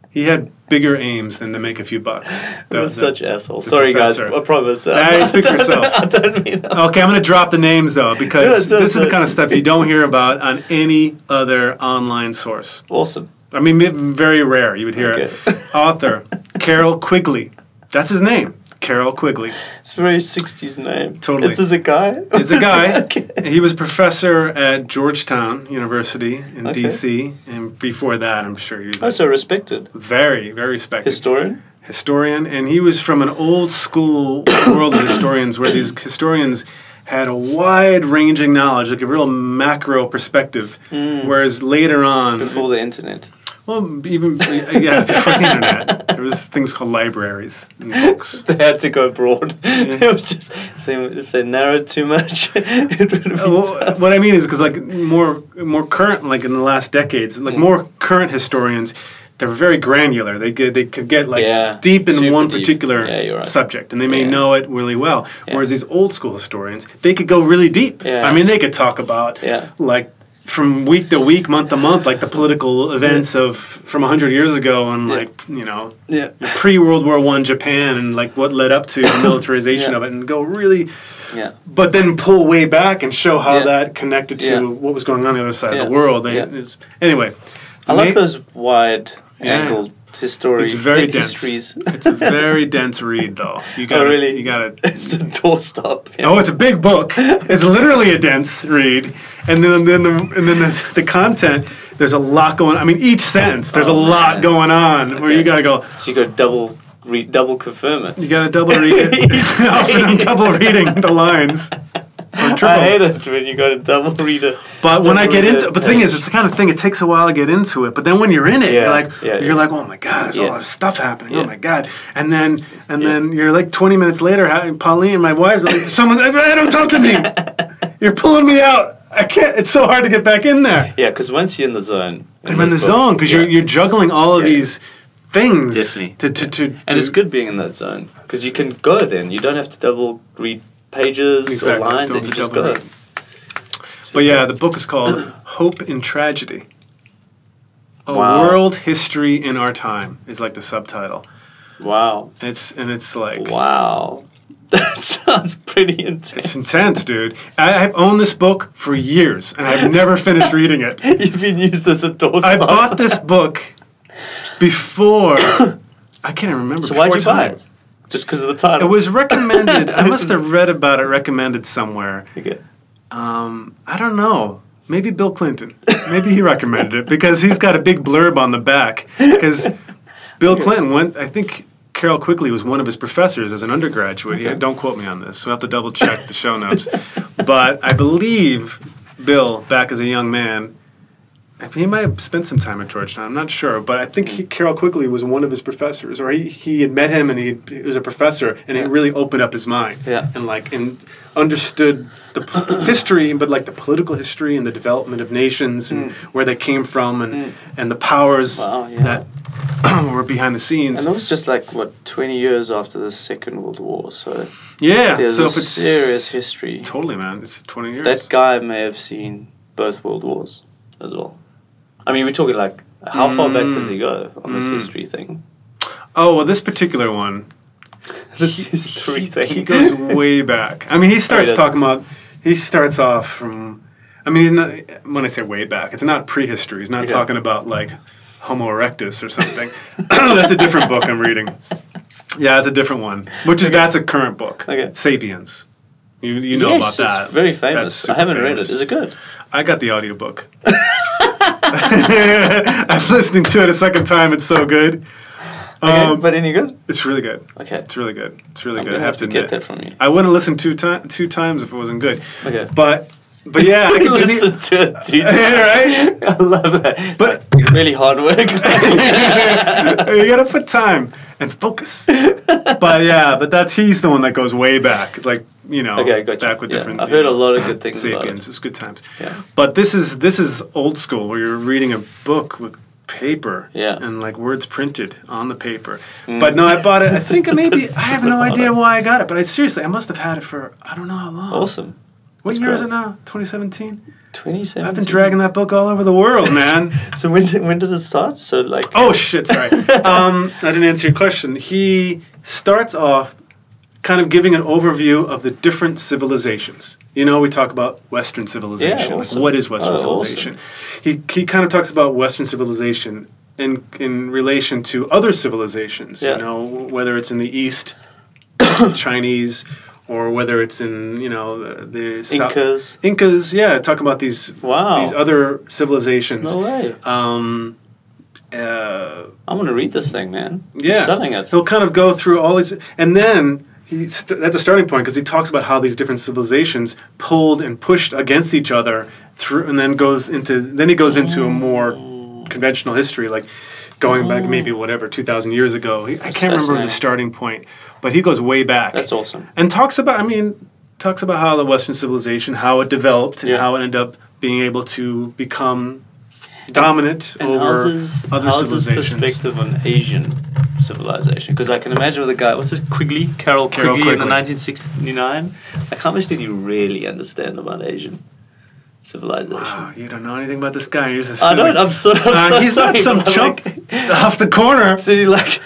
He had bigger aims than to make a few bucks. Such assholes. Sorry, professor. Guys. I promise. You speak for yourself. I don't mean that. Okay, I'm going to drop the names, though, because this is the kind of stuff you don't hear about on any other online source. Awesome. I mean, very rare you would hear it. Author, Carrol Quigley. That's his name. Carrol Quigley. It's a very 60s name. Totally. This is a guy? It's a guy. Okay. He was a professor at Georgetown University in D.C. And before that, I'm sure he was... Oh, so respected. Very, very respected. Historian? And he was from an old school world of historians where these historians had a wide-ranging knowledge, a real macro perspective, whereas later on... Before the internet. Well, even before the internet, there was things called libraries and books. They had to go broad. It was just if they narrowed too much, it would have been what I mean is because like more current, like in the last decades, like more current historians, they're very granular. They could get like deep in one particular subject, and they may know it really well. Whereas these old school historians, they could go really deep. I mean, they could talk about like from week to week, month to month, like the political events of from 100 years ago, and like the pre-World War I Japan, and like what led up to the militarization of it, and go really. Yeah. But then pull way back and show how that connected to what was going on the other side of the world. Anyway, I like those wide angled histories. It's very dense. It's a very dense read, though. You gotta, You gotta. It's a doorstop. Oh, it's a big book. It's literally a dense read, and then the content. There's a lot going on. I mean, each sentence there's a lot going on where you gotta go. So you got to double confirm it. You gotta double read it. Often I'm double reading the lines. I hate it when you got to double read it. But when I get into, but the thing is, it's the kind of thing. It takes a while to get into it. But then when you're in it, you're like, oh my god, there's all this stuff happening. Oh my god, and then you're like 20 minutes later, Pauline, my wife's like, don't talk to me. You're pulling me out. I can't. It's so hard to get back in there. Yeah, because once you're in the zone, I'm in the zone because you're juggling all of these things. Definitely. And it's good being in that zone because you can go then. You don't have to double read pages or lines, and you just go. But the book is called Hope in Tragedy. A World History in Our Time is like the subtitle. Wow. It's like... Wow. That sounds pretty intense. It's intense, dude. I've owned this book for years, and I've never finished reading it. You've been used as a doorstop. I bought this book before... I can't even remember. So why'd you buy it? Just because of the title? It was recommended. I must have read about it recommended somewhere. Okay. I don't know. Maybe Bill Clinton. Maybe he recommended it because he's got a big blurb on the back. Because Bill Clinton went, I think Carrol Quigley was one of his professors as an undergraduate. Okay. Don't quote me on this. We'll have to double check the show notes. But I believe Bill, back as a young man, he might have spent some time at Georgetown. I'm not sure, but I think Carrol Quigley was one of his professors, or he had met him and he was a professor, and it really opened up his mind and understood the history, but like the political history and the development of nations and where they came from and the powers that were behind the scenes. And it was just like 20 years after the Second World War, so there's a serious history. Totally, man. It's 20 years. That guy may have seen both world wars as well. I mean, we're talking like, how far back does he go on this history thing? Oh, well, this particular one. This history thing. He goes way back. I mean, he starts off from, I mean, he's not, when I say way back, it's not prehistory. He's not talking about like Homo erectus or something. That's a different book I'm reading. Yeah, it's a different one. That's a current book. Okay. Sapiens. You know about that. It's very famous. I haven't read it. Is it good? I got the audiobook. I'm listening to it a second time. It's so good. But any good? It's really good. Okay. It's really good. It's really good. I have to get that from you. I wouldn't listen two times if it wasn't good. Okay. But yeah, I can listen to it 2 times. Right? I love that. But like really hard work. You gotta put time and focus. But he's the one that goes way back. It's like, back with different. I've heard a lot of good things Sapiens. about it. It's good times. Yeah. But this is old school where you're reading a book with paper and like words printed on the paper. But no, I bought it. I think I have no idea why I got it, but I must have had it for I don't know how long. Awesome. What year is it now? 2017? 2017. I've been dragging that book all over the world, man. So when did it start? So like. Oh shit! Sorry, I didn't answer your question. He starts off kind of giving an overview of the different civilizations. We talk about Western civilization. Yeah, awesome. Like, what is Western civilization? Awesome. He kind of talks about Western civilization in relation to other civilizations. Whether it's in the East, Chinese. Or whether it's in, the Incas, talk about these other civilizations. No way. I'm gonna read this thing, man. Yeah, he's selling it. He'll kind of go through all these, and then that's a starting point because he talks about how these different civilizations pulled and pushed against each other through, and then he goes into a more conventional history, like going back maybe 2,000 years ago. I can't remember the starting point, but he goes way back. That's awesome. And talks about how the Western civilization, how it developed, and how it ended up being able to become dominant over other civilizations. His perspective on Asian civilization? Because I can imagine with a guy, what's his Quigley? Carrol Quigley in the 1969. Like, how much did you really understand about Asian civilization? Wow, you don't know anything about this guy. You're just I don't. I'm so he's sorry, not some chump off the corner. So you like,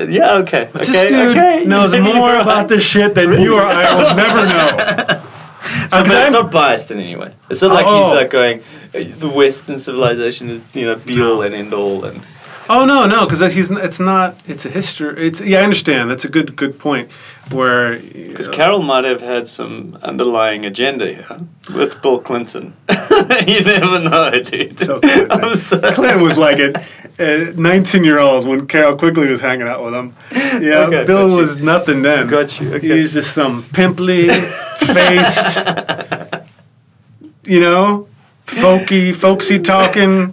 yeah, okay. But this dude knows more about this shit than you or I will never know. So, but it's not biased in any way. It's not like he's like going, the Western civilization is, be all and end all and. Oh no, because it's a history. I understand. That's a good point. Where because Carrol might have had some underlying agenda here with Bill Clinton. You never know, dude. Clinton was like a 19-year-old when Carrol Quigley was hanging out with him. Yeah, okay, Bill was nothing then. Got you. Okay. He was just some pimply faced, folksy talking.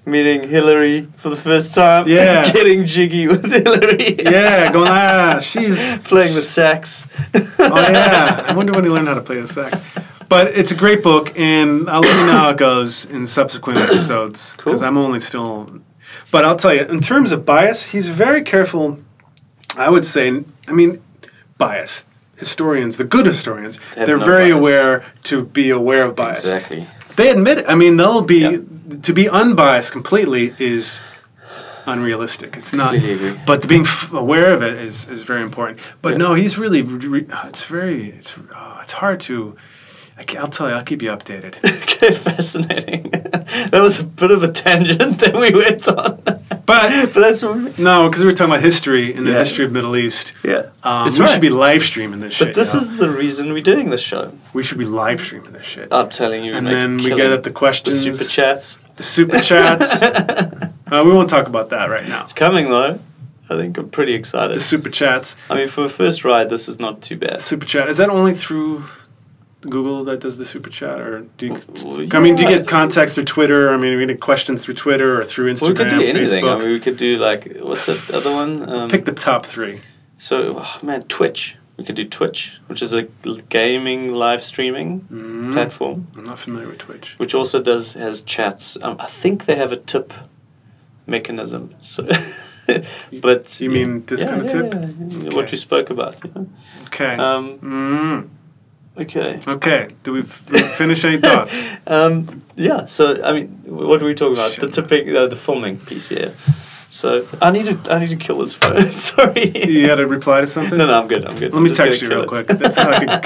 Meeting Hillary for the first time. Yeah. Getting jiggy with Hillary. Yeah, going, she's... Playing the sax. Oh, yeah. I wonder when he learned how to play the sax. But it's a great book, and I'll let you know how it goes in subsequent episodes. Cool. Because I'm only still... But I'll tell you, in terms of bias, he's very careful, I would say, bias. Historians, the good historians, they're very aware to be aware of bias. Exactly. They admit it. They'll be to be unbiased completely is unrealistic. It's not. Agree. But being aware of it is very important. But no, he's really. It's hard to. I'll tell you. I'll keep you updated. Okay, fascinating. That was a bit of a tangent that we went on. But that's no, because we were talking about history and the history of Middle East. Yeah, we should be live streaming this shit. But this is the reason we're doing this show. We should be live streaming this shit. I'm telling you. And then we get up the questions. The super chats. The super chats. We won't talk about that right now. It's coming though. I think I'm pretty excited. The super chats. For a first ride, this is not too bad. Super chat. Is that only through Google that does the super chat, or do you? Do you get contacts through Twitter? We get questions through Twitter or through Instagram. We could do anything. Facebook. We could do what's that other one? Pick the top three. So, Twitch. We could do Twitch, which is a gaming live streaming platform. I'm not familiar with Twitch. Which also has chats. I think they have a tip mechanism. So, but you mean this kind of tip? Yeah. Okay. What we spoke about. Okay. Okay. Do we finish any thoughts? So what were we talking about? The tipping, the filming piece. Yeah. So I need to kill this phone. Sorry. You had to reply to something? No, I'm good. Let me text you real quick. That's how I can.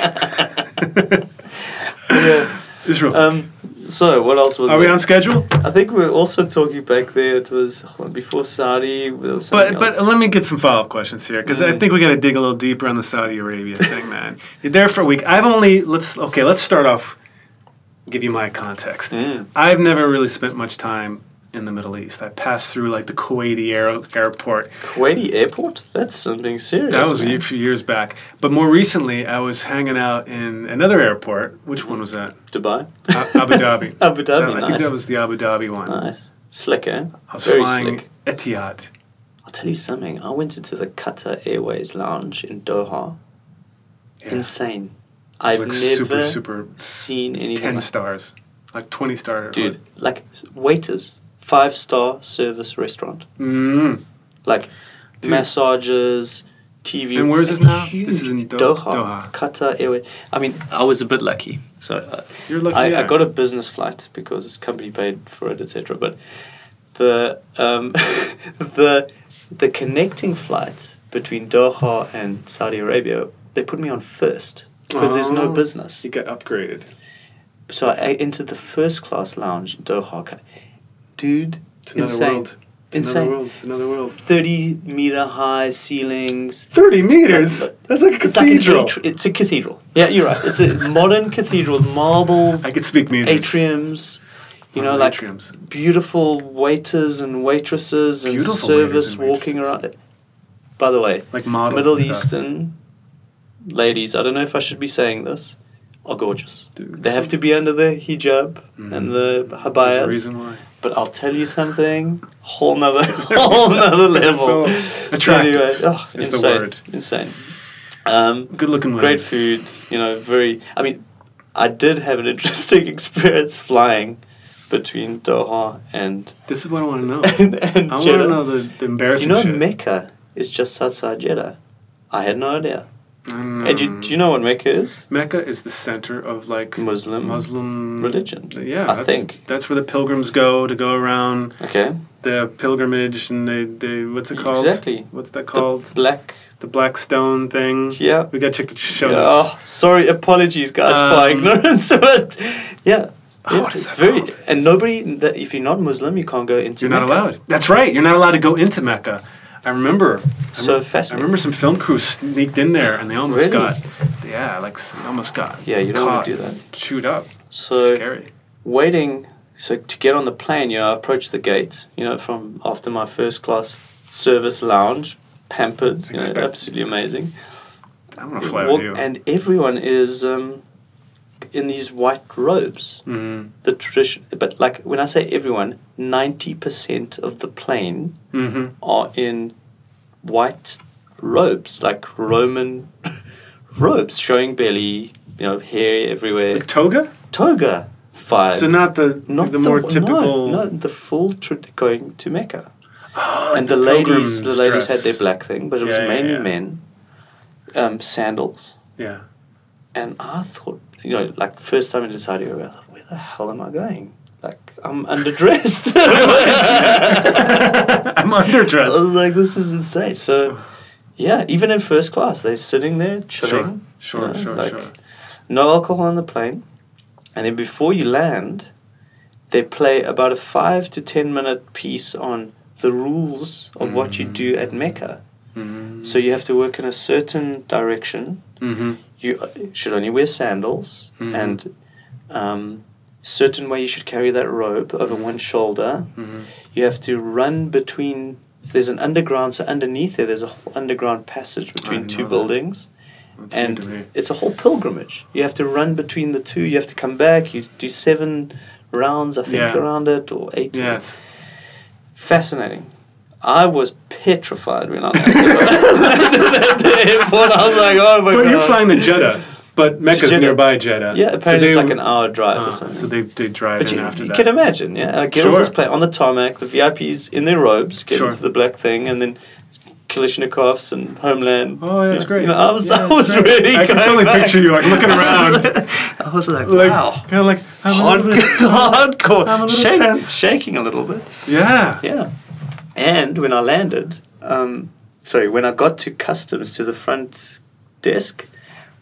Yeah. Just real quick. So what else was? Are we on schedule? I think we were also talking back there. It was before Saudi. But let me get some follow-up questions here, because I think we got to dig a little deeper on the Saudi Arabia thing, man. You're there for a week. Let's start off. Give you my context. I've never really spent much time in the Middle East. I passed through the Kuwaiti airport. Kuwaiti airport? That's something serious. That was a few years back. But more recently, I was hanging out in another airport. Which one was that? Dubai. Abu Dhabi. Abu Dhabi, nice. I think that was the Abu Dhabi one. Nice. Slick, eh? I was Very flying slick. Etihad. I'll tell you something. I went into the Qatar Airways lounge in Doha. Yeah. Insane. I've never super seen anything 10 stars. 20 stars. Dude, waiters. 5-star service restaurant. Massages, TV. And where is this now? This is in Doha. Qatar Airways. I was a bit lucky. So you're lucky. I got a business flight because this company paid for it, etc. But the the connecting flight between Doha and Saudi Arabia, they put me on first because there's no business. You got upgraded. So I entered the first class lounge in Doha. Dude, it's another insane. World. It's another world. 30-meter high ceilings. 30 meters? That's like a cathedral. It's a cathedral. Yeah, you're right. It's a modern cathedral with marble. I could speak meters. Atriums. Atriums. Beautiful waiters and waitresses and service walking around it. By the way, like models Middle Eastern ladies, I don't know if I should be saying this, are gorgeous. Dude, they have to be under the hijab and the habayas. There's a reason why. But I'll tell you something, whole nother level. So attractive. So anyway, is insane, the word. insane. Good looking women. Great food, very. I mean, I did have an interesting experience flying between Doha and. This is what I want to know. and I want Jeddah. to know the embarrassing shit. Mecca is just outside Jeddah. I had no idea. And do you know what Mecca is? Mecca is the center of Muslim religion. Yeah, I think that's where the pilgrims go around. Okay. The pilgrimage and they what's it called? Exactly. What's that called? The black stone thing. Yeah. We gotta check the show notes. Oh, sorry, apologies, guys, for my ignorance. But yeah. What is that called? And nobody. If you're not Muslim, you can't go into. You're not allowed. That's right. You're not allowed to go into Mecca. I remember fascinating. I remember some film crews sneaked in there and they almost got almost got you don't want to do that. Chewed up. So scary. Waiting. So to get on the plane, I approached the gate. From after my first class service lounge, pampered. Absolutely amazing. I'm gonna fly with you. And everyone is in these white robes. Mm-hmm. The tradition, but when I say everyone, 90% of the plane are in white robes, like Roman robes, showing belly, hair everywhere. Like toga? Toga vibe. So not the more typical. No, the full going to Mecca. Oh, and the ladies had their black thing, but it was mainly men. Sandals. Yeah. And I thought, first time in Saudi Arabia, I thought, where the hell am I going? I'm underdressed. I'm underdressed. I was like, this is insane. So, yeah, even in first class, they're sitting there chilling. Sure. No alcohol on the plane. And then before you land, they play about a 5 to 10 minute piece on the rules of what you do at Mecca. Mm-hmm. So you have to work in a certain direction. Mm-hmm. You should only wear sandals and certain way you should carry that robe over one shoulder. Mm-hmm. You have to run between. There's an underground, so underneath there's a whole underground passage between two buildings. And it's a whole pilgrimage. You have to run between the two. You have to come back. You do 7 rounds, I think, around it, or 8. Yes. Fascinating. I was petrified when I landed at the airport. I was like, oh my God. But you're flying to Jeddah. But Mecca's nearby Jeddah. Yeah, apparently it's like an hour drive or something. So they drive in after that. You can imagine, I get off this plane on the tarmac, the VIPs in their robes, get into the black thing, and then Kalashnikovs and Homeland. Oh, that's great. I was really I can totally picture you looking around. I was like, wow. Kind of like, hardcore. I'm a little tense. Shaking a little bit. Yeah. Yeah. And when I landed, when I got to customs, to the front desk,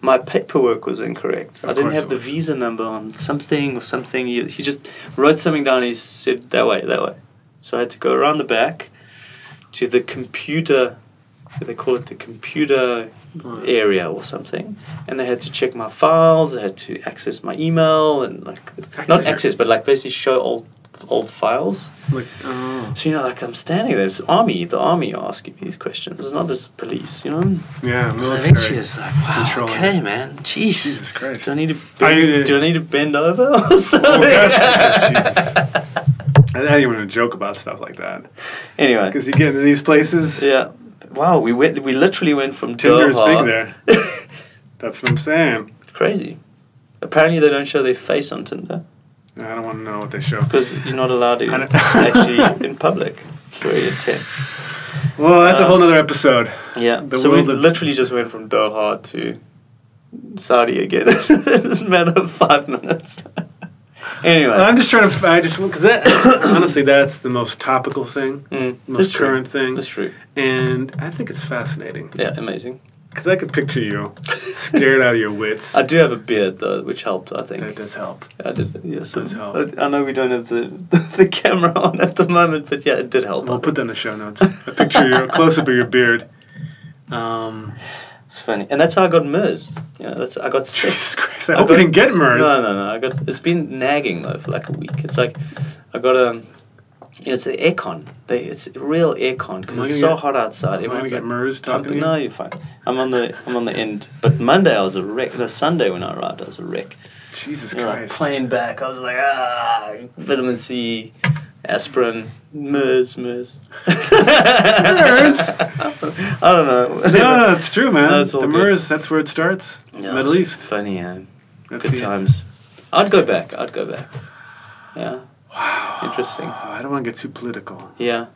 my paperwork was incorrect. I didn't have the visa number on something or something. He just wrote something down and he said, that way. So I had to go around the back to the computer, they call it the computer area or something. And they had to check my files, they had to access my email and not access, but basically show old files. So I'm standing there. It's the army asking me these questions. It's not just police, Yeah, military. So eventually it's like, wow, okay, man, Jesus Christ. Do I need to bend over or something? Jesus. I didn't even want to joke about stuff like that. Anyway, because you get into these places. Yeah. Wow, we literally went from Tinder Doha. is big there. That's what I'm saying. Crazy. Apparently they don't show their face on Tinder. I don't want to know what they show. Because you're not allowed to actually in public. It's very intense. Well, that's a whole other episode. Yeah. So we literally just went from Doha to Saudi again. It's a matter of 5 minutes. Anyway. I'm just trying to... Because honestly, that's the most topical thing. Most current thing. That's true. And I think it's fascinating. Yeah, amazing. Because I could picture you scared out of your wits. I do have a beard, though, which helped, I think. That does help. I did, yes. It does help. I know we don't have the camera on at the moment, but yeah, it did help. We'll put that in the show notes. A picture, a close-up of your beard. It's funny. And that's how I got MERS. I got sick. Jesus Christ. I hope you didn't get MERS. No. It's been nagging, though, for a week. It's I got It's the aircon. It's real aircon because it's so hot outside. Am I gonna get MERS talking to you? No, you're fine. I'm on the end. But Monday I was a wreck. No, Sunday when I arrived I was a wreck. Jesus Christ. Christ. Plane back. I was like, vitamin C, aspirin, MERS. MERS? I don't know. No, it's true, man. No, the MERS, that's where it starts. No, Middle East. Funny, yeah. Good times. I'd go back. Yeah. Wow. Interesting. I don't want to get too political. Yeah.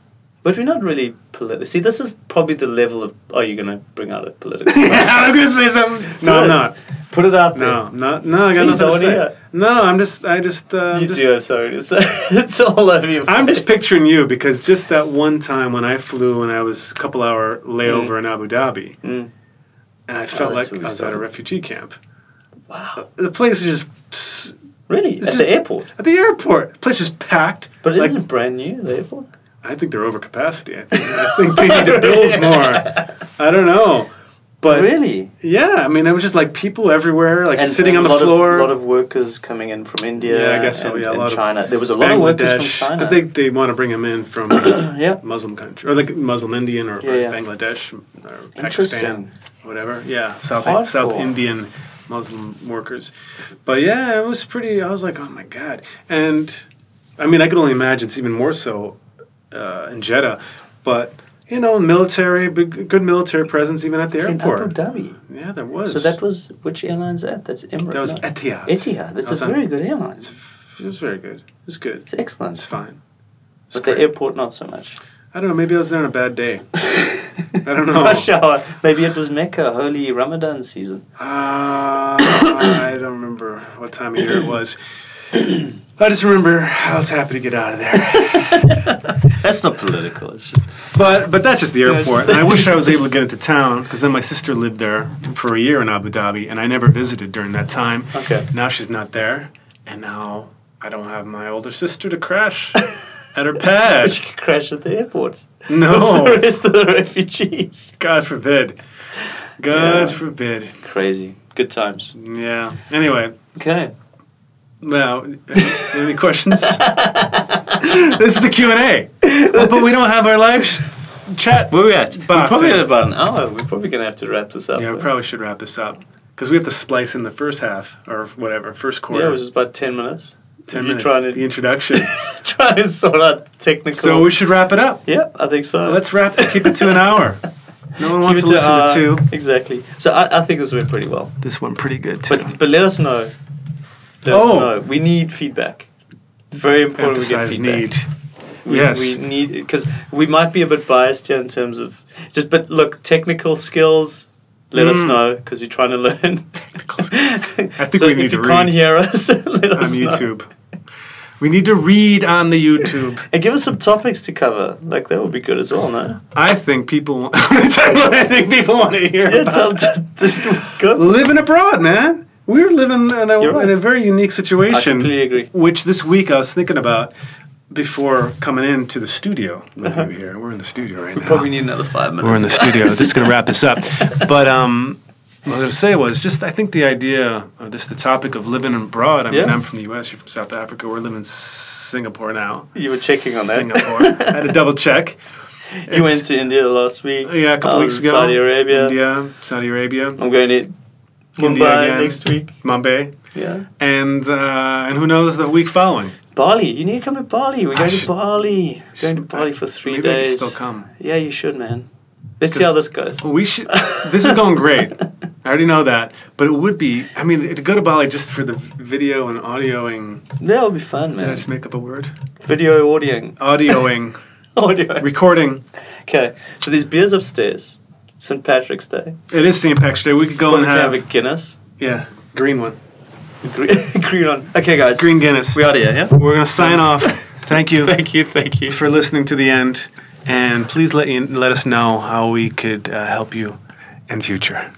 But we're not really political. See, this is probably the level of... Oh, you're going to bring out a political... Yeah, I was going to say something. No, I'm not. Put it out there. No, I got nothing to say. No, I'm just... You do have sorry to say. It's all over your face. I'm just picturing you because just that one time when I flew and I was a couple hour layover in Abu Dhabi, and I felt like I was at a refugee camp. Wow. The place was just... Really? At the airport? At the airport. The place was packed. But isn't it brand new, the airport? I think they're over capacity. I think they need to build more. I don't know. But really? Yeah. I mean, it was just like people everywhere, like sitting on the floor. A lot of workers coming in from India. Yeah, I guess so. Yeah, a lot China. Of there was a lot of workers from China. Because they want to bring them in from Muslim country. Or like Muslim Indian or Bangladesh or Pakistan. Whatever. Yeah. South Indian Muslim workers. But yeah, it was pretty... I was like, oh my God. And I mean, I could only imagine it's even more so in Jeddah. But, you know, good military presence even at the airport. In Abu Dhabi? Yeah, there was. So that was... Which airline's that? That's Emirates. That was Etihad. Etihad. It's a very good airline. It was very good. It was good. It's excellent. It's fine. But the airport, not so much. I don't know. Maybe I was there on a bad day. I don't know. Rush hour. Maybe it was Mecca, holy Ramadan season. I don't remember what time of year it was. I just remember I was happy to get out of there. That's not political. It's just. But that's just the airport. And I wish I was able to get into town because then my sister lived there for a year in Abu Dhabi, and I never visited during that time. Okay. Now she's not there, and now I don't have my older sister to crash at her pad. She could crash at the airport. No. With the rest of the refugees. God forbid. God forbid. Crazy. Good times. Yeah. Anyway. Okay. Well, any questions? This is the Q&A. Oh, but we don't have our live chat. Where are we at? We're probably at about an hour. We're probably going to have to wrap this up. Yeah, we probably should wrap this up. Because we have to splice in the first half, or whatever, first quarter. Yeah, it was just about 10 minutes. 10 minutes, the introduction. Trying to sort out technical... So we should wrap it up. Yeah, I think so. Well, let's wrap it, keep it to an hour. No one wants to listen to two. Exactly. So I think this went pretty well. This went pretty good, too. But let us know. Let us know. We need feedback. Very important we get feedback. We need... Because we might be a bit biased here in terms of... But look, technical skills... Let us know, because we're trying to learn. Technical skills. I think we need to read. If you can't hear us, let us know. On YouTube. We need to read on the YouTube. And give us some topics to cover. Like, that would be good as well, no? I think people... I think people want to hear about living abroad, man. We're living in a very unique situation. I completely agree. Which this week I was thinking about before coming into the studio with you here. We're in the studio right now. We probably need another 5 minutes. We're in the studio. This is going to wrap this up. But what I was going to say was just I think the idea of the topic of living abroad. I mean, I'm from the U.S. You're from South Africa. We're living in Singapore now. You were checking on that. Singapore. I had to double check. You went to India last week. Yeah, a couple weeks ago. Saudi Arabia. Saudi Arabia. I'm going to Mumbai next week. Mumbai. Yeah. And who knows the week following. Bali. You need to come to Bali. We're going to Bali. We're going to Bali for 3 days. Maybe I can still come. Yeah, you should, man. Let's see how this goes. We should. This is going great. I already know that. But it would be, I mean, to go to Bali just for the video and audioing. That would be fun, man. Did I just make up a word? Video audioing. Audioing. Audioing. Recording. Okay. So there's beers upstairs. St. Patrick's Day. It is St. Patrick's Day. We could go and have a Guinness. Yeah. Green one. Green one. Okay, guys. Green Guinness. We out here, yeah? We're going to sign off. Thank you. Thank you for listening to the end. And please let us know how we could help you in future.